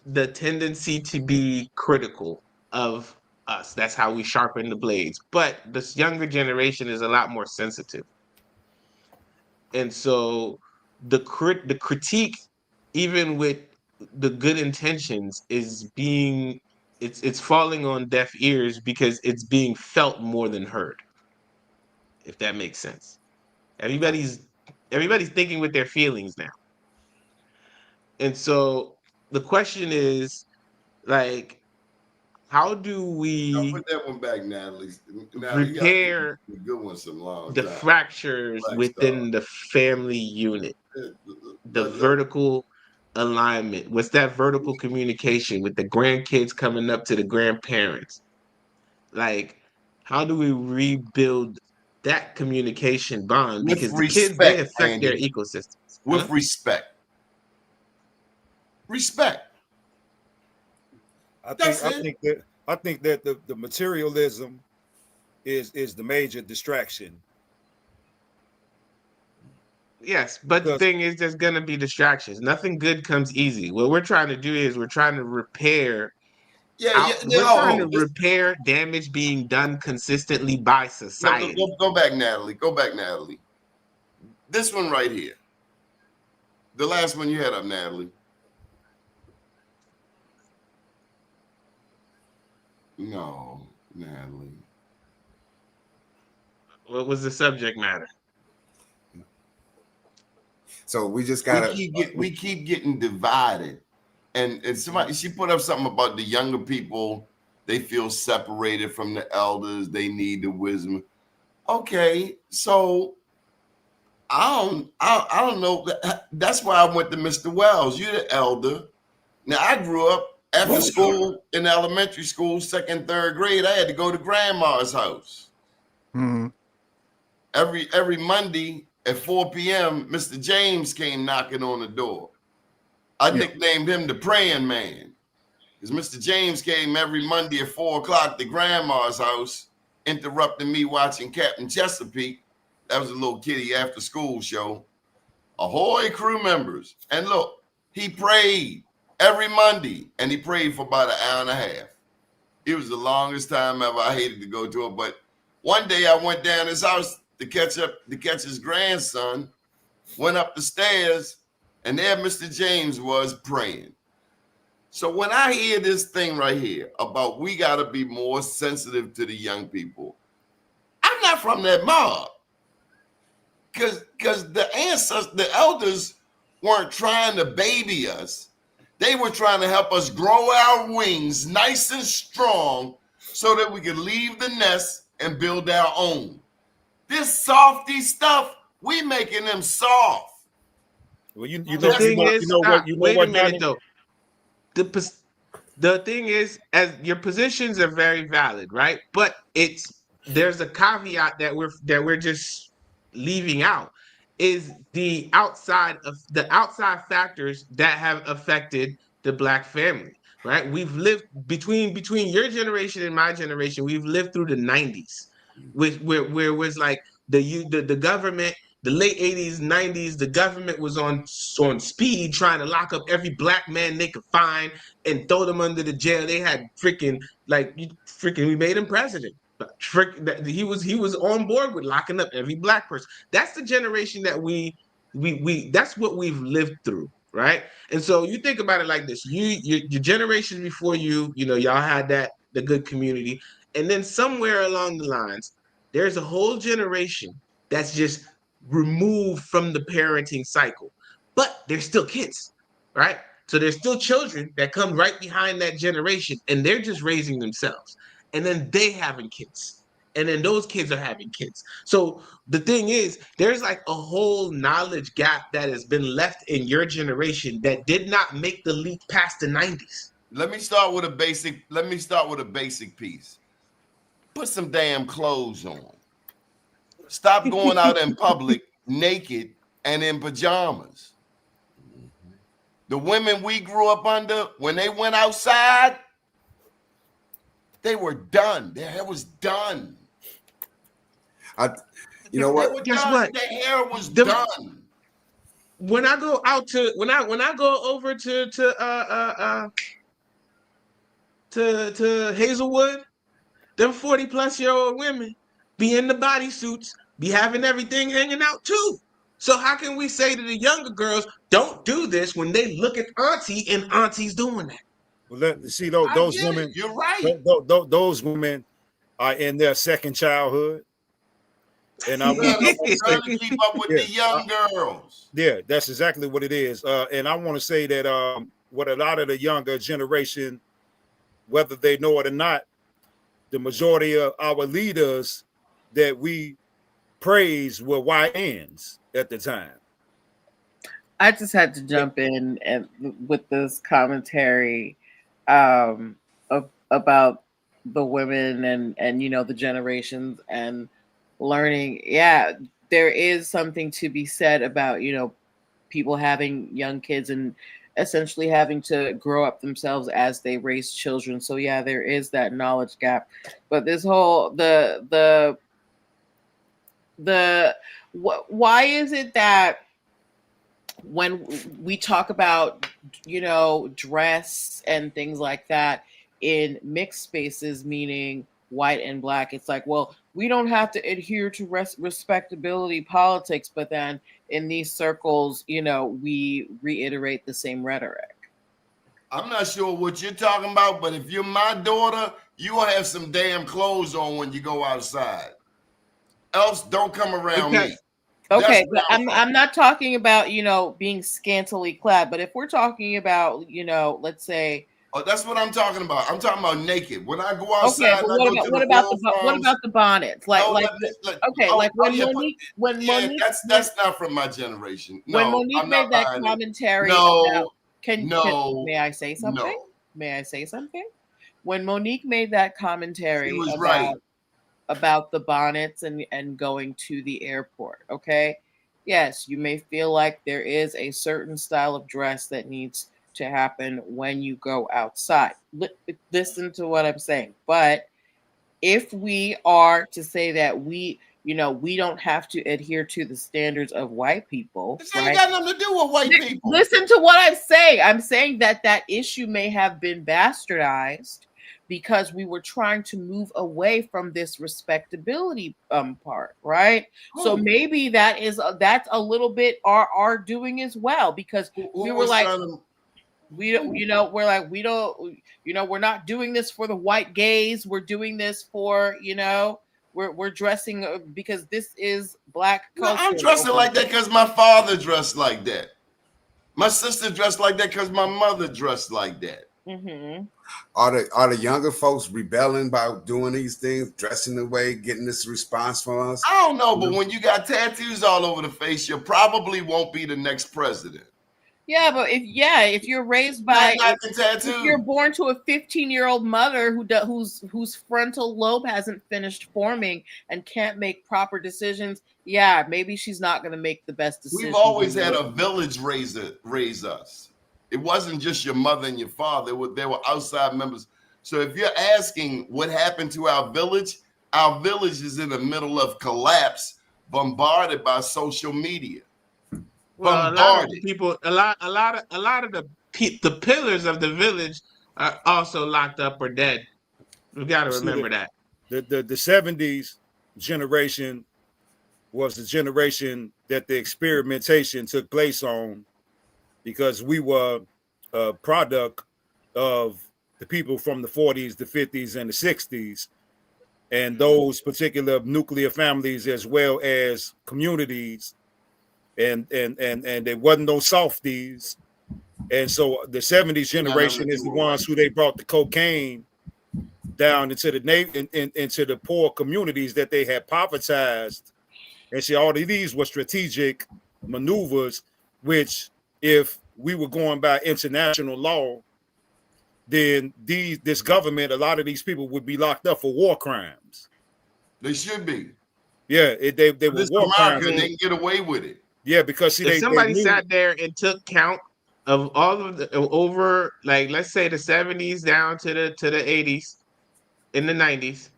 the tendency to be critical of us. That's how we sharpen the blades. But this younger generation is a lot more sensitive. And so the critique, even with the good intentions, is it's falling on deaf ears, because it's being felt more than heard. If that makes sense. Everybody's thinking with their feelings now. And so the question is, like, how do we put that one back, Natalie? repair a good one some long the time. fractures within the family unit, the vertical alignment? What's that vertical communication with the grandkids coming up to the grandparents? Like, how do we rebuild that communication bond? With Because the kids, respect, they affect their Andy. ecosystems. With respect. Respect. I That's it. think that the materialism is the major distraction. Yes, but the Because thing is, there's gonna be distractions. Nothing good comes easy. What we're trying to do is we're trying to repair Yeah, yeah. out. We're trying to No, repair damage being done consistently by no, society. go back, Natalie. Go back, Natalie. This one right here. The last one you had up, Natalie. No, Natalie. What was the subject matter? So we just gotta. We keep getting divided. And somebody, she put up something about the younger people. They feel separated from the elders. They need the wisdom. Okay, so I don't know. That's why I went to Mr. Wells. You're the elder. Now I grew up after school in elementary school, second, third grade. I had to go to grandma's house Mhm. every Monday at 4 p.m. Mr. James came knocking on the door. I Yeah. nicknamed him the praying man because Mr. James came every Monday at 4 o'clock to grandma's house, interrupting me watching Captain Chesapeake. That was a little kiddie after school show. Ahoy, crew members. And look, he prayed every Monday, and he prayed for about an hour and a half. It was the longest time ever. I hated to go to it, but one day I went down his house to catch his grandson, went up the stairs, and there Mr. James was praying. So when I hear this thing right here about we got to be more sensitive to the young people, I'm not from that mob. Because the elders weren't trying to baby us. They were trying to help us grow our wings nice and strong so that we could leave the nest and build our own. This softy stuff, we making them soft. well, The thing is, stop. you know Wait a what, minute Danny? though. The thing is, as your positions are very valid, right? But there's a caveat that we're just leaving out is the outside factors that have affected the black family, right? We've lived between your generation and my generation. We've lived through the 90s, where it was like the government. The late 80s, 90s, the government was on speed trying to lock up every black man they could find and throw them under the jail. They had we made him president. He was on board with locking up every black person. That's the generation that we that's what we've lived through, right? And so you think about it like this: your generations before y'all had the good community, and then somewhere along the lines, there's a whole generation that's just removed from the parenting cycle, but they're still kids, right? So there's still children that come right behind that generation, and they're just raising themselves. And then they having kids. And then those kids are having kids. So the thing is, there's like a whole knowledge gap that has been left in your generation that did not make the leap past the 90s. Let me start with a basic piece. Put some damn clothes on. Stop going out in public naked and in pajamas. The women we grew up under, when they went outside, they were done. Their hair was done. You know what? Guess what? Their hair was done. When I go out to when I go over to Hazelwood, them 40-plus-year-old women be in the bodysuits, be having everything hanging out too. So how can we say to the younger girls, don't do this when they look at auntie and auntie's doing that? Well, see those women. You're right. Those women are in their second childhood, and I Trying want to keep up with the young girls. yeah, that's exactly what it is. And I want to say that what a lot of the younger generation, whether they know it or not, the majority of our leaders that we praise were YNs at the time. I just had to jump in and with this commentary about the women and the generations and learning. Yeah, there is something to be said about people having young kids and essentially having to grow up themselves as they raise children. So yeah, there is that knowledge gap. But this whole why is it that when we talk about, dress and things like that in mixed spaces, meaning white and black, it's like, well, we don't have to adhere to respectability politics, but then in these circles, we reiterate the same rhetoric. I'm not sure what you're talking about, but if you're my daughter, you will have some damn clothes on when you go outside. Else, don't come around Okay. me. Okay, That's but what I'm not talking about, being scantily clad, but if we're talking about, let's say, Oh, that's what I'm talking about. I'm talking about naked. When I go okay, outside but and I go to the rural what farms, about the bonnets? Like no, like okay, oh, like oh when yeah, that's not from my generation. when No, Monique I'm not made that buying it. commentary about No, can no, may I say something? no. May I say something? When Monique made that She commentary was right. about the bonnets and going to the airport, okay? Yes, you may feel like there is a certain style of dress that needs to happen when you go outside. Listen to what I'm saying. But if we are to say that we don't have to adhere to the standards of white people, This ain't right? got nothing to do with white people. Listen to what I'm saying. I'm saying that issue may have been bastardized because we were trying to move away from this respectability part, right? So Who? maybe that's a little bit our doing as well, because Who we were was like, trying to? we don't, we're like, we don't, we're not doing this for the white gays. We're doing this for, we're dressing because this is black No, culture. I'm dressing like that because my father dressed like that. My sister dressed like that because my mother dressed like that. Mm-hmm. Are the younger folks rebelling by doing these things, dressing the way, getting this response from us? I don't know, but when you got tattoos all over the face, you probably won't be the next president. Yeah, but if you're raised by if you're born to a 15-year-old mother whose frontal lobe hasn't finished forming and can't make proper decisions, yeah, maybe she's not going to make the best decisions. We've always had a village raise us. It wasn't just your mother and your father. There were outside members. So if you're asking what happened to our village is in the middle of collapse, bombarded by social media. Well, a lot of the people, a lot of the pillars of the village are also locked up or dead. We got to remember that. The 70s generation was the generation that the experimentation took place on, because we were a product of the people from the 40s, the 50s, and the 60s, and those particular nuclear families, as well as communities, and there wasn't no softies. And so the 70s generation is the ones who they brought the cocaine down into the into the poor communities that they had povertized. And see, all of these were strategic maneuvers, which, if we were going by international law, then this government, a lot of these people would be locked up for war crimes. They should be. Yeah, they were war crimes. They can get away with it. Yeah, because see, if somebody sat there and took count of all of the over, like, let's say the 70s down to the 80s, in the 90s,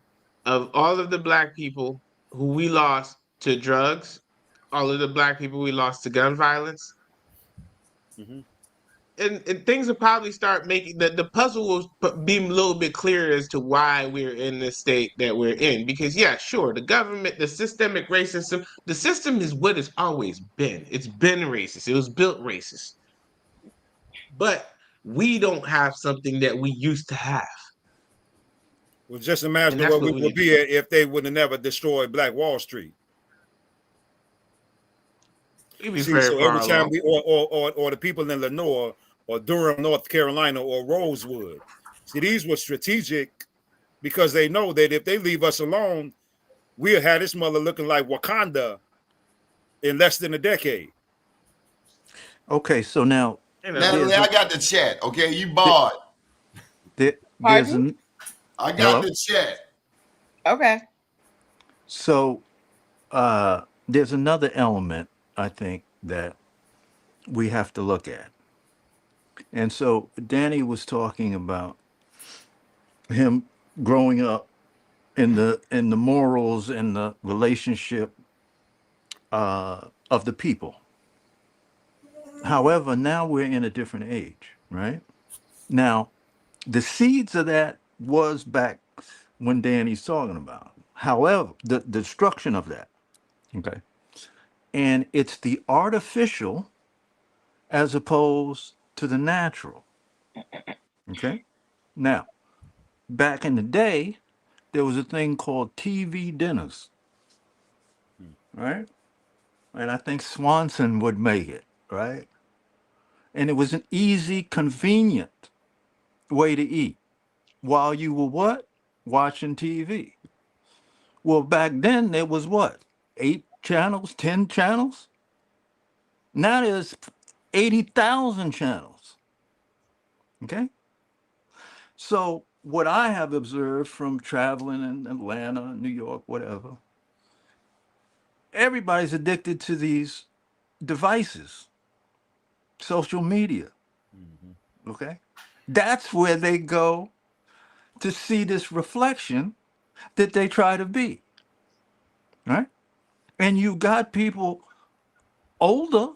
of all of the black people who we lost to drugs, all of the black people we lost to gun violence, and things will probably start making the puzzle will be a little bit clearer as to why we're in the state that we're in. Because yeah, sure, the government, the systemic racism, the system is what it's always been. It's been racist. It was built racist. But we don't have something that we used to have. Well, just imagine what we would be at if they would have never destroyed Black Wall Street. See, so every time we or the people in Lenore or Durham, North Carolina, or Rosewood, see, these were strategic because they know that if they leave us alone, we'll have this mother looking like Wakanda in less than a decade. Okay, so now, Natalie, I got the chat. Okay, you barred. Pardon? I got the chat. Okay. So there's another element, I think, that we have to look at. And so Danny was talking about him growing up in the morals and the relationship of the people. However, now we're in a different age, right? Now, the seeds of that was back when Danny's talking about. However, the destruction of that, okay? And it's the artificial as opposed to the natural, okay? Now, back in the day, there was a thing called TV dinners, right? And I think Swanson would make it, right? And it was an easy, convenient way to eat while you were what? Watching TV. Well, back then there was what? 8 channels, 10 channels? Now there's 80,000 channels. Okay? So, what I have observed from traveling in Atlanta, New York, whatever, everybody's addicted to these devices, social media. Okay? That's where they go to see this reflection that they try to be. Right? And you got people older,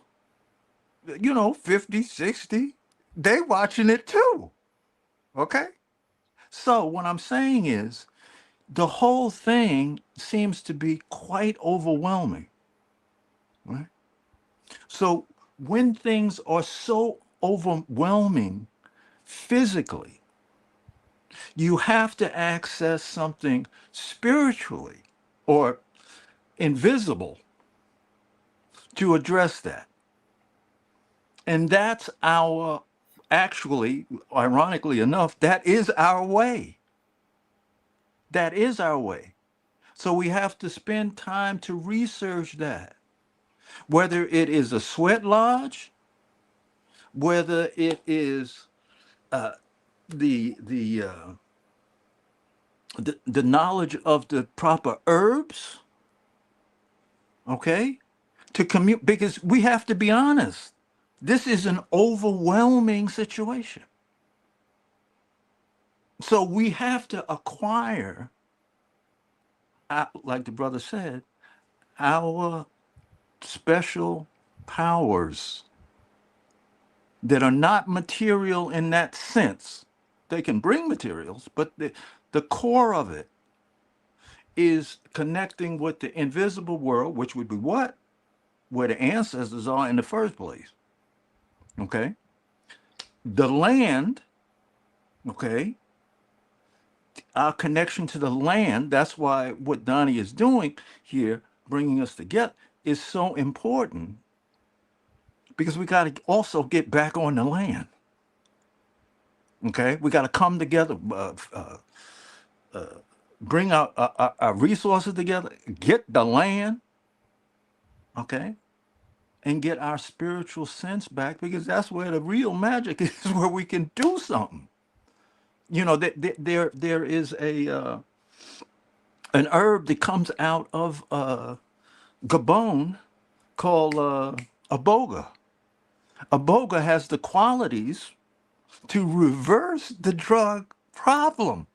50, 60, they watching it too. Okay? So what I'm saying is the whole thing seems to be quite overwhelming. Right? So when things are so overwhelming physically, you have to access something spiritually or invisible to address that. And that's actually, ironically enough, that is our way. That is our way. So we have to spend time to research that. Whether it is a sweat lodge, whether it is the, the, uh, the knowledge of the proper herbs, okay? To commute, because we have to be honest. This is an overwhelming situation. So we have to acquire, like the brother said, our special powers that are not material in that sense. They can bring materials, but the core of it is connecting with the invisible world, which would be what? Where the ancestors are in the first place. Okay? The land, okay? Our connection to the land, that's why what Donnie is doing here, bringing us together, is so important because we got to also get back on the land. Okay? We got to come together, bring our resources together, get the land, okay? And get our spiritual sense back because that's where the real magic is, where we can do something. There is an herb that comes out of Gabon called aboga. Aboga has the qualities to reverse the drug problem.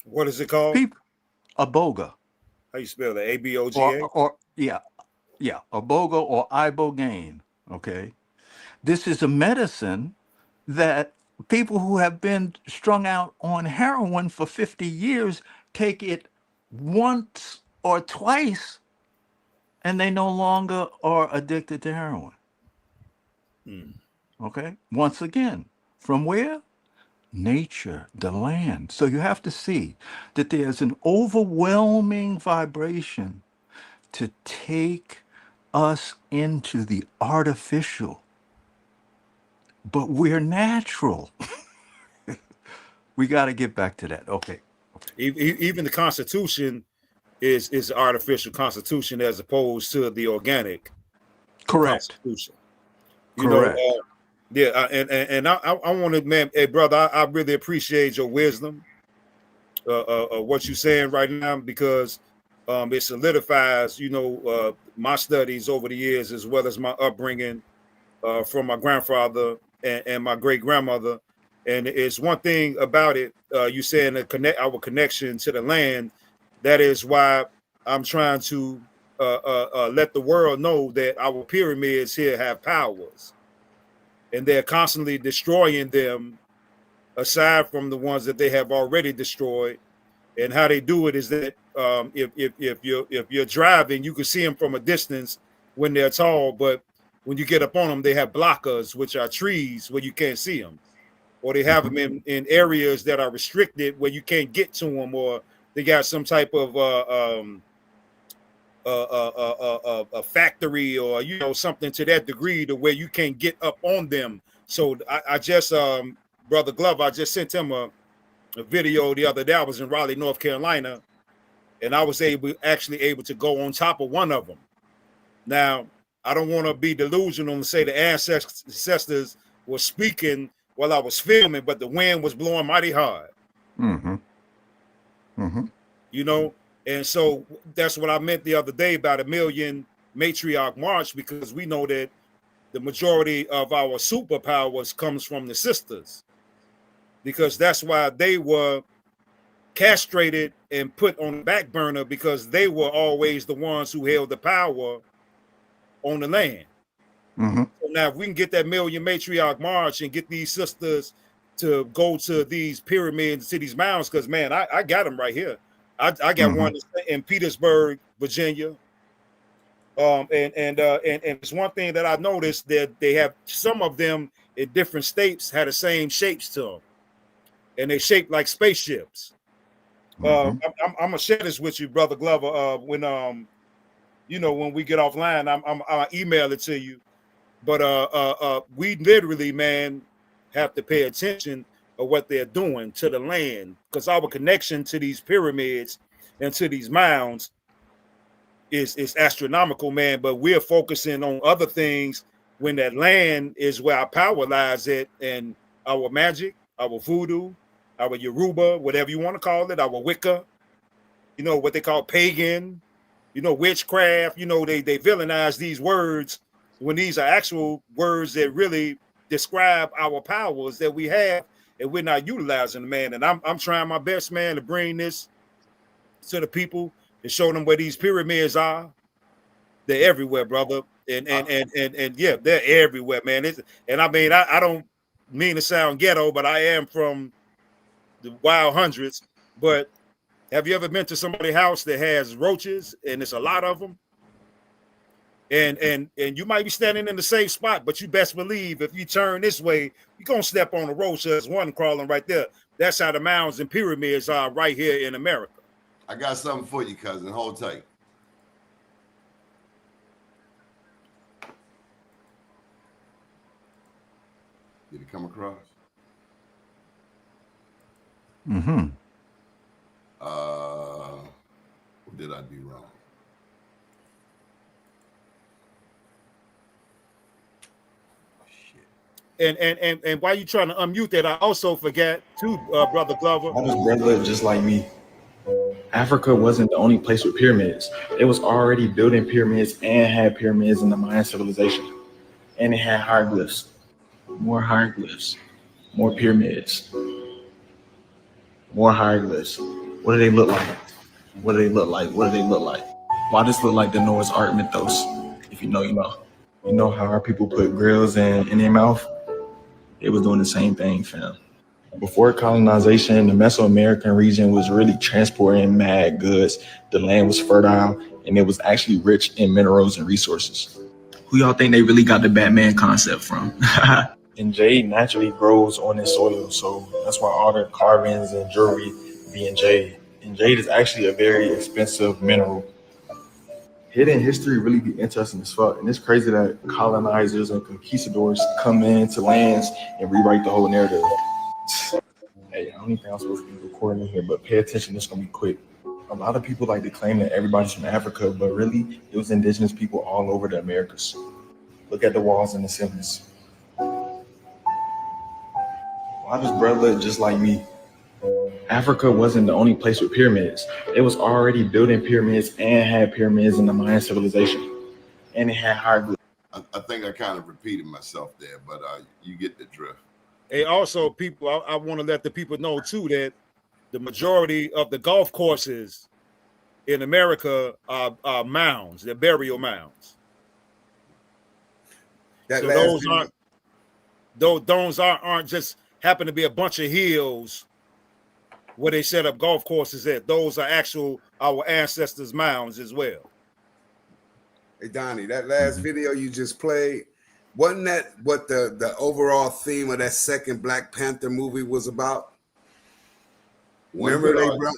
What is it called? People, aboga, How you spell that? ABOGA? or yeah, aboga or ibogaine. Okay, this is a medicine that people who have been strung out on heroin for 50 years take it once or twice and they no longer are addicted to heroin. Okay, once again, from where? Nature, the land. So you have to see that there's an overwhelming vibration to take us into the artificial, but we're natural. We got to get back to that. Okay. Even the Constitution is artificial Constitution as opposed to the organic Correct. Constitution. Correct. And I want to, man, hey brother, I really appreciate your wisdom, what you're saying right now, because it solidifies, my studies over the years as well as my upbringing from my grandfather and my great grandmother. And it's one thing about it. You saying our connection to the land. That is why I'm trying to let the world know that our pyramids here have powers, and they're constantly destroying them. Aside from the ones that they have already destroyed, and how they do it is that if you're driving, you can see them from a distance when they're tall, but when you get up on them, they have blockers, which are trees where you can't see them, or they have them in areas that are restricted where you can't get to them, or they got some type of a factory, or something to that degree to where you can't get up on them. So I just Brother Glover, I just sent him a video the other day. I was in Raleigh, North Carolina, and I was actually able to go on top of one of them. Now, I don't want to be delusional and say the ancestors were speaking while I was filming, but the wind was blowing mighty hard. Mm-hmm. Mm-hmm. And so that's what I meant the other day about a million matriarch march, because we know that the majority of our superpowers comes from the sisters, because that's why they were castrated and put on the back burner, because they were always the ones who held the power on the land. Mm-hmm. So now if we can get that million matriarch march and get these sisters to go to these pyramids, to these mounds, because man, I got them right here. I got one in Petersburg, Virginia. And it's one thing that I noticed, that they have some of them in different states had the same shapes to them, and they shaped like spaceships. I'm gonna share this with you, Brother Glover. When we get offline, I'll email it to you. But we literally, man, have to pay attention of what they're doing to the land, because our connection to these pyramids and to these mounds is astronomical, man. But we're focusing on other things when that land is where our power lies at, and our magic, our voodoo, our Yoruba, whatever you want to call it, our Wicca, what they call pagan, witchcraft. They villainize these words when these are actual words that really describe our powers that we have, and we're not utilizing them, man. And I'm trying my best, man, to bring this to the people and show them where these pyramids are. They're everywhere, brother. And yeah, they're everywhere, man. I mean, I don't mean to sound ghetto, but I am from the wild hundreds. But have you ever been to somebody's house that has roaches, and it's a lot of them? And you might be standing in the same spot, but you best believe if you turn this way, you're gonna step on a roach. There's one crawling right there. That's how the mounds and pyramids are right here in America. I got something for you, cousin. Hold tight. Did it come across? Mm-hmm. What did I do wrong? And while you trying to unmute that, I also forgot too, Brother Glover. I was brother just like me. Africa wasn't the only place with pyramids. It was already building pyramids and had pyramids in the Mayan civilization. And it had hieroglyphs, more hieroglyphs, more pyramids, more hieroglyphs. What do they look like? What do they look like? What do they look like? Why does this look like the Noah's Ark mythos? If you know, you know. You know how our people put grills in their mouth? They was doing the same thing, fam. Before colonization, the Mesoamerican region was really transporting mad goods. The land was fertile, and it was actually rich in minerals and resources. Who y'all think they really got the Batman concept from? And jade naturally grows on its soil, so that's why all the carvings and jewelry be in jade. And jade is actually a very expensive mineral. Hidden history really be interesting as fuck, and it's crazy that colonizers and conquistadors come into lands and rewrite the whole narrative. Hey, I don't even think I'm supposed to be recording here, but pay attention, it's gonna be quick. A lot of people like to claim that everybody's from Africa, but really, it was indigenous people all over the Americas. Look at the walls and the symbols. Why does brother look just like me? Africa wasn't the only place with pyramids. It was already building pyramids and had pyramids in the Mayan civilization. And it had hieroglyphs. I think I kind of repeated myself there, but you get the drift. Hey, also, people, I want to let the people know too that the majority of the golf courses in America are mounds. They're burial mounds. That So last those aren't just happen to be a bunch of hills where they set up golf courses at. Those are actual our ancestors' mounds as well. Hey Donnie, that last video you just played, wasn't that what the overall theme of that second Black Panther movie was about? Remember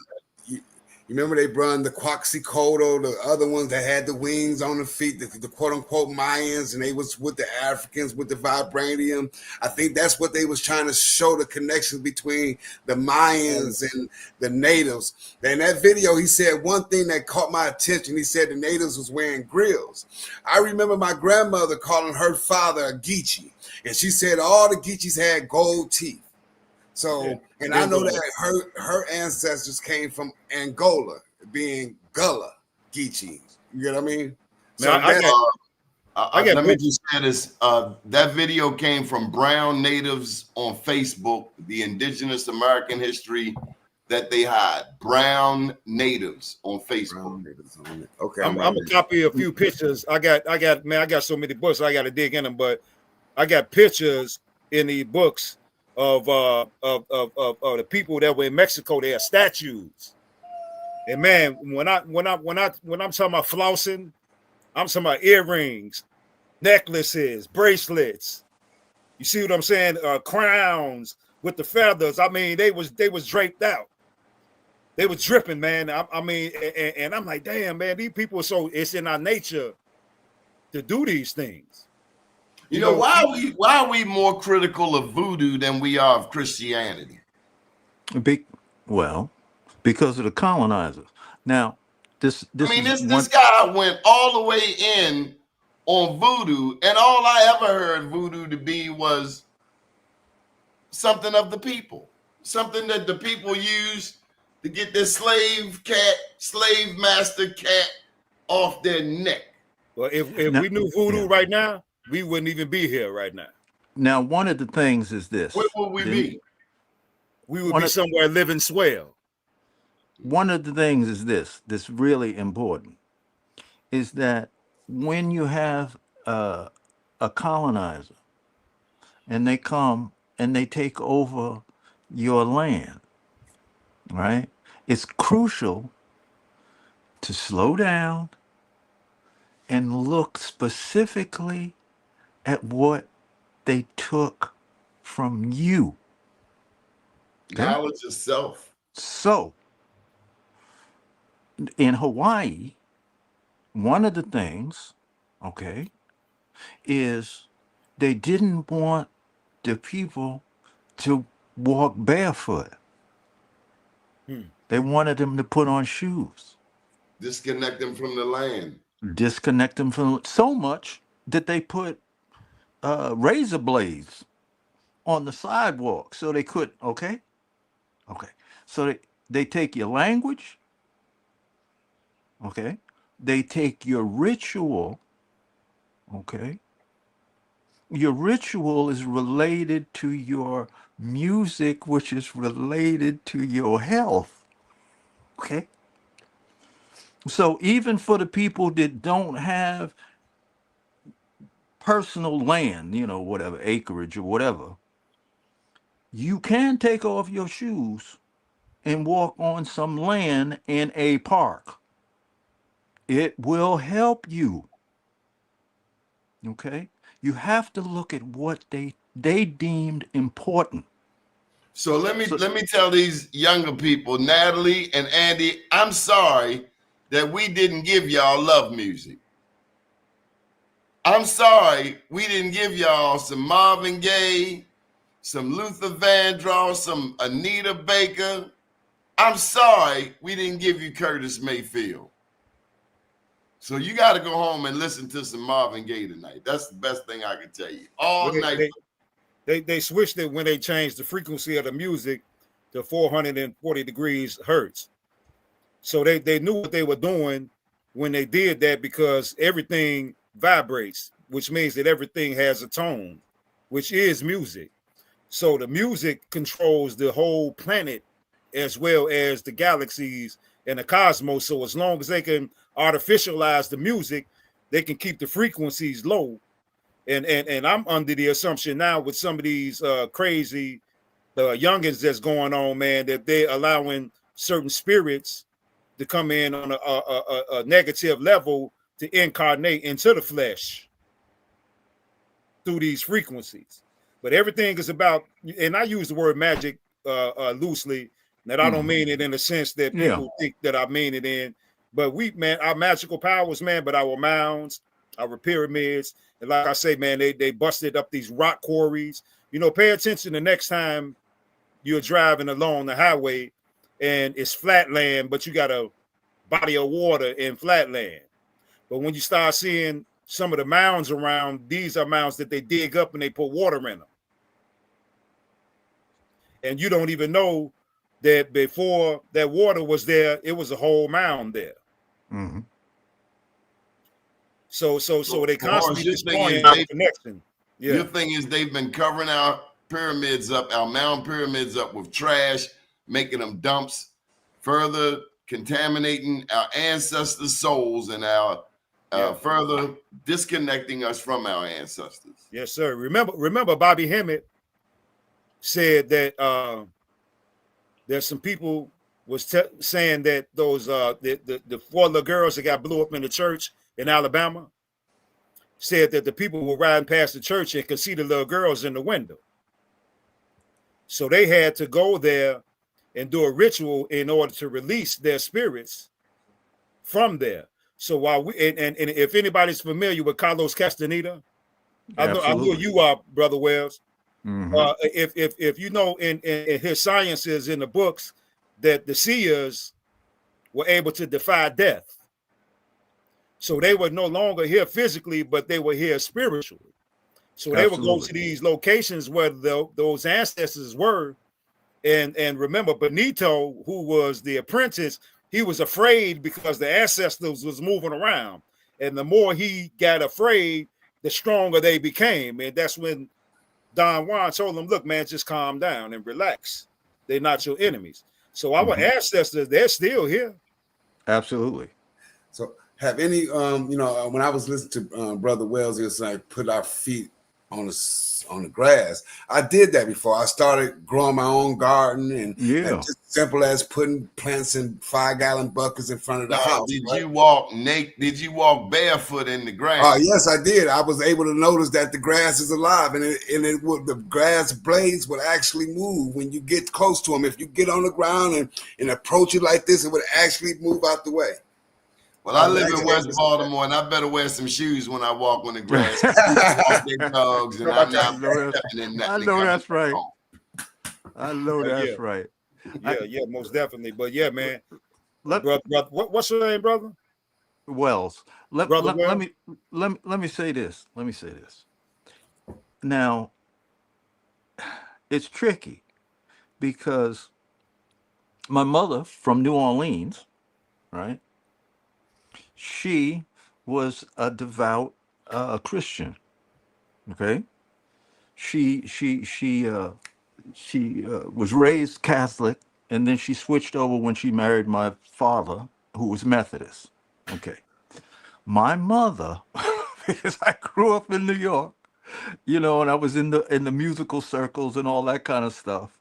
you remember they brought the Quetzalcoatl, the other ones that had the wings on the feet, the quote unquote Mayans, and they was with the Africans with the vibranium. I think that's what they was trying to show, the connection between the Mayans and the natives. And in that video, he said one thing that caught my attention. He said the natives was wearing grills. I remember my grandmother calling her father a Geechee, and she said all the Geechees had gold teeth. So, and I know that her ancestors came from Angola, being Gullah Geechee. You know what I mean? Let me just say this. That video came from Brown Natives on Facebook, the Indigenous American history that they hide. Brown Natives on Facebook. Okay, I'm gonna copy a few pictures. I got so many books I got to dig in them, but I got pictures in the books of the people that were in Mexico. They are statues, and man, when I'm talking about flossing, I'm talking about earrings, necklaces, bracelets. You see what I'm saying? Crowns with the feathers. I mean, they was draped out. They was dripping, man. I mean, and I'm like, damn, man, these people are so. It's in our nature to do these things. You know, why are we more critical of voodoo than we are of Christianity? Because of the colonizers. Now, this guy went all the way in on voodoo, and all I ever heard voodoo to be was something of the people, something that the people use to get their slave master cat off their neck. Well, if we knew voodoo right now, we wouldn't even be here right now. Now, one of the things is this. Where would we be? We would be somewhere living swell. One of the things is this really important, is that when you have a colonizer and they come and they take over your land, right? It's crucial to slow down and look specifically at what they took from you. Okay? Knowledge of self. So, in Hawaii, one of the things, is they didn't want the people to walk barefoot. They wanted them to put on shoes. Disconnect them from the land. Disconnect them from so much that they put razor blades on the sidewalk so they could. Okay. So they take your language. Okay. They take your ritual. Okay. Your ritual is related to your music, which is related to your health. Okay. So even for the people that don't have personal land, whatever, acreage or whatever, you can take off your shoes and walk on some land in a park. It will help you. Okay? You have to look at what they deemed important. So let me tell these younger people, Natalie and Andy, I'm sorry that we didn't give y'all love music. I'm sorry we didn't give y'all some Marvin Gaye, some Luther Vandross, some Anita Baker. I'm sorry we didn't give you Curtis Mayfield. So you got to go home and listen to some Marvin Gaye tonight. That's the best thing I can tell you. All night. They switched it when they changed the frequency of the music to 440 degrees hertz. So they knew what they were doing when they did that, because everything vibrates which means that everything has a tone, which is music. So the music controls the whole planet as well as the galaxies and the cosmos. So as long as they can artificialize the music, they can keep the frequencies low. And I'm under the assumption now with some of these crazy youngins that's going on, man, that they're allowing certain spirits to come in on a negative level to incarnate into the flesh through these frequencies. But everything is about, and I use the word magic loosely, that I don't mean it in the sense that people think that I mean it in. But we, man, our magical powers, man, but our mounds, our pyramids, and like I say, man, they busted up these rock quarries. You know, pay attention the next time you're driving along the highway and it's flat land, but you got a body of water in flat land. But when you start seeing some of the mounds around, these are mounds that they dig up and they put water in them. And you don't even know that before that water was there, it was a whole mound there. Mm-hmm. So they constantly destroying our connection. Yeah. Your thing is they've been covering our pyramids up, our mound pyramids up with trash, making them dumps, further contaminating our ancestors' souls and our further disconnecting us from our ancestors. Yes, sir. Remember Bobby Hemmett said that there's some people was saying that those the 4 little girls that got blew up in the church in Alabama said that the people were riding past the church and could see the little girls in the window. So they had to go there and do a ritual in order to release their spirits from there. So while we and if anybody's familiar with Carlos Castaneda, I know you are, Brother Wells. Mm-hmm. If you know in his sciences in the books that the seers were able to defy death. So they were no longer here physically, but they were here spiritually. So they would go to these locations where those ancestors were. And remember, Benito, who was the apprentice, he was afraid because the ancestors was moving around. And the more he got afraid, the stronger they became. And that's when Don Juan told him, look, man, just calm down and relax. They're not your enemies. So our ancestors, they're still here. Absolutely. So have any, you know, when I was listening to Brother Wells, he was like, put our feet on the grass. I did that before. I started growing my own garden and just simple as putting plants in 5-gallon buckets in front of the house. Did you walk naked? Did you walk barefoot in the grass? Yes, I did. I was able to notice that the grass is alive, and the grass blades would actually move when you get close to them. If you get on the ground and approach it like this, it would actually move out the way. Well, I live in West Baltimore, and I better wear some shoes when I walk on the grass. Dogs, and I know that's right. I know that's right. Yeah, most definitely. But yeah, man. Brother, what's your name, brother? Wells. Let me say this. Let me say this. Now, it's tricky because my mother from New Orleans, right? She was a devout Christian. Okay, she was raised Catholic, and then she switched over when she married my father, who was Methodist. Okay, my mother, because I grew up in New York, you know, and I was in the musical circles and all that kind of stuff.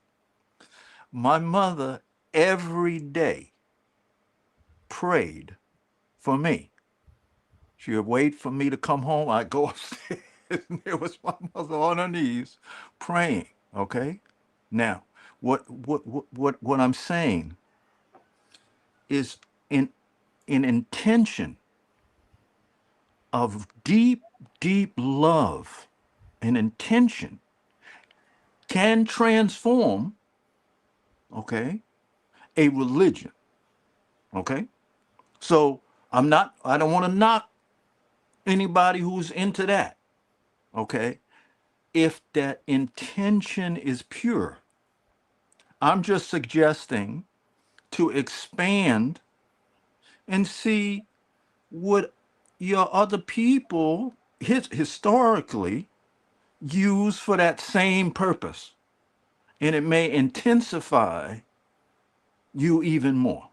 My mother every day prayed for me. She would wait for me to come home. I'd go upstairs, and there was my mother on her knees praying. Okay. Now, what I'm saying is in intention of deep love and intention can transform, okay, a religion. Okay. So I don't want to knock anybody who's into that. Okay. If that intention is pure, I'm just suggesting to expand and see what your other people historically used for that same purpose, and it may intensify you even more.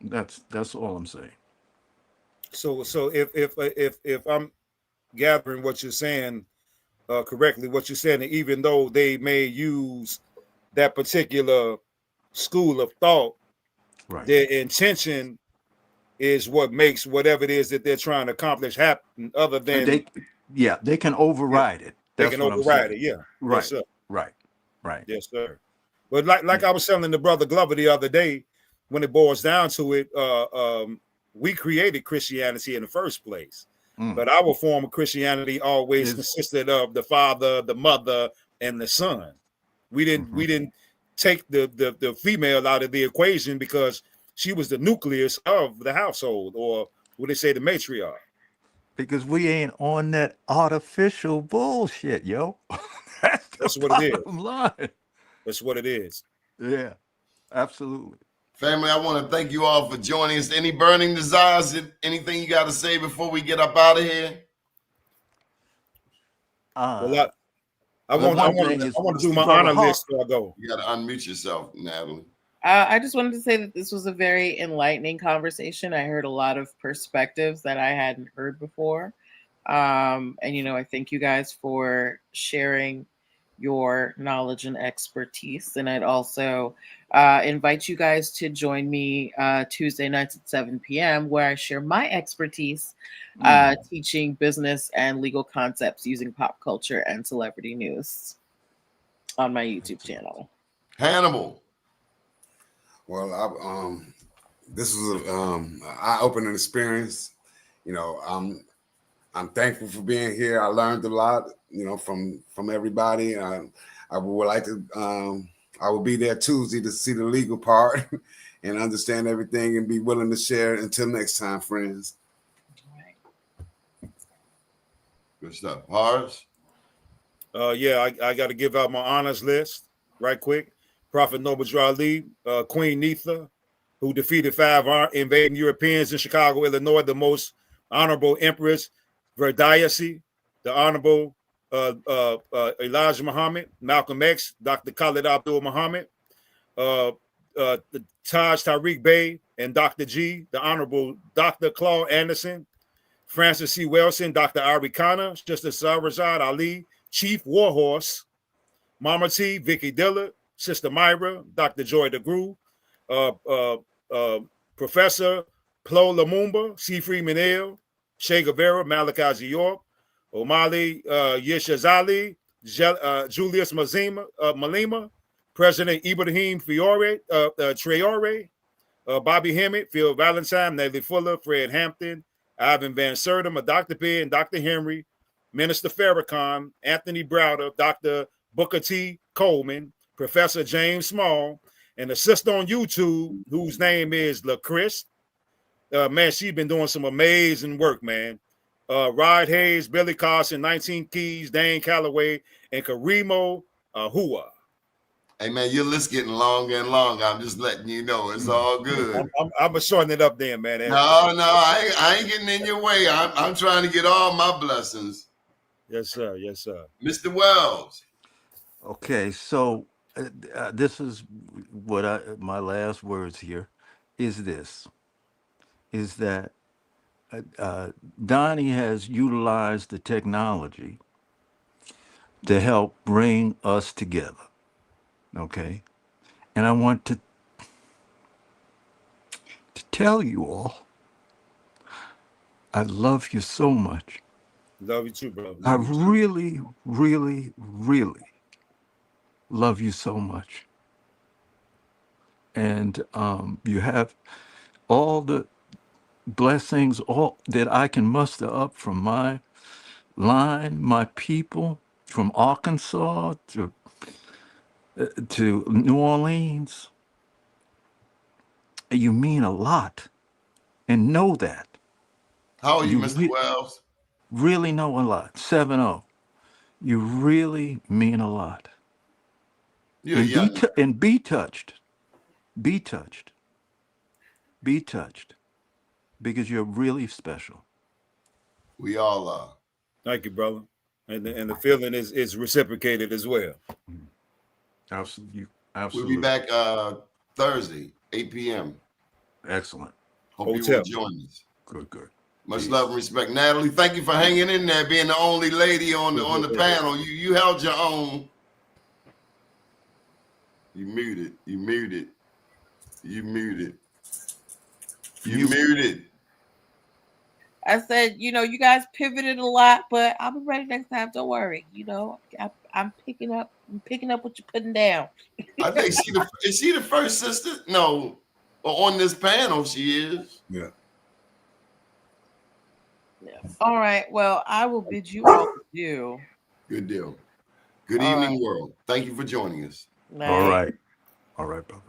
That's all I'm saying. So if I'm gathering what you're saying correctly, what you're saying, even though they may use that particular school of thought, Right. their intention is what makes whatever it is that they're trying to accomplish happen, other than They can override it. they That's can what I'm override saying. it. Yeah. Yes, Right. sir. Right. Right. Yes, sir. But like Yeah. I was telling the brother Glover the other day, when it boils down to it, we created Christianity in the first place. Mm. But our form of Christianity always Is consisted of the father, the mother, and the son. We didn't take the female out of the equation because she was the nucleus of the household, or what they say, the matriarch. because we ain't on that artificial bullshit, yo. That's the That's what it is. bottom line. That's what it is. Yeah, absolutely. Family, I want to thank you all for joining us. Any burning desires? Anything you got to say before we get up out of here? Well, I The want one thing is, to do my Brother honor Hawk, list before I go. You got to unmute yourself, Natalie. I just wanted to say that this was a very enlightening conversation. I heard a lot of perspectives that I hadn't heard before. And, I thank you guys for sharing your knowledge and expertise. And I'd also invite you guys to join me Tuesday nights at 7 p.m., where I share my expertise teaching business and legal concepts using pop culture and celebrity news on my YouTube channel. Hannibal. Well, this was an eye-opening experience. I'm thankful for being here. I learned a lot, from everybody. I would like to. I will be there Tuesday to see the legal part and understand everything and be willing to share. Until next time, friends. Good stuff. Horace. Yeah, I got to give out my honors list right quick. Prophet Noble Ali, Queen Neitha, who defeated 5 invading Europeans in Chicago, Illinois, the most honorable Empress Verdiasi, the honorable Elijah Muhammad, Malcolm X, Dr. Khalid Abdul Muhammad, the Taj Tariq Bey, and Dr. G, the honorable Dr. Claude Anderson, Francis C. Wilson, Dr. Ari Khanna, Sister Sarazad Ali, Chief Warhorse, Mama T, Vicky Dillard, Sister Myra, Dr. Joy DeGru, Professor Plo Lumumba, C. Freeman L, Che Guevara, Malachi York, Omali Yeshazali, Julius Malema, President Ibrahim Traore, Bobby Hemmett, Phil Valentine, Nellie Fuller, Fred Hampton, Ivan Van Sertum, Dr. Beard, and Dr. Henry, Minister Farrakhan, Anthony Browder, Dr. Booker T. Coleman, Professor James Small, and a sister on YouTube whose name is LaChris. Man, she's been doing some amazing work, man. Rod Hayes, Billy Carson, 19 Keys, Dane Calloway, and Karimo Hua. Hey, man, your list getting longer and longer. I'm just letting you know. It's all good. I'm shorting it up then, man. No, I ain't getting in your way. I'm trying to get all my blessings. Yes, sir. Yes, sir. Mr. Wells. Okay, so this is what my last words here is that Donnie has utilized the technology to help bring us together. Okay, and I want to tell you all, I love you so much. Love you too, bro. I really, really, really love you so much. And you have all the blessings, all that I can muster up from my line, my people, from Arkansas to New Orleans. You mean a lot, and know that. How are you, Mr. Wells? Really know a lot. 7-0. You really mean a lot. And be touched. Be touched. Be touched. Because you're really special. We all are. Thank you, brother. And the feeling is reciprocated as well. Absolutely. We'll Absolutely. be back Thursday, 8 p.m. Excellent. Hope you Hotel. will join us. Good, good. Much Peace. love and respect. Natalie, thank you for hanging in there, being the only lady on the panel. You held your own. You muted. You muted. You muted. You muted. I said, you know, you guys pivoted a lot, but I'll be ready next time. Don't worry. You know, I'm picking up what you're putting down. I think is she the first sister? No, on this panel she is. Yeah. All right. Well, I will bid you all adieu. Good deal. Good All evening, world. Thank you for joining us. All right. All right, brother.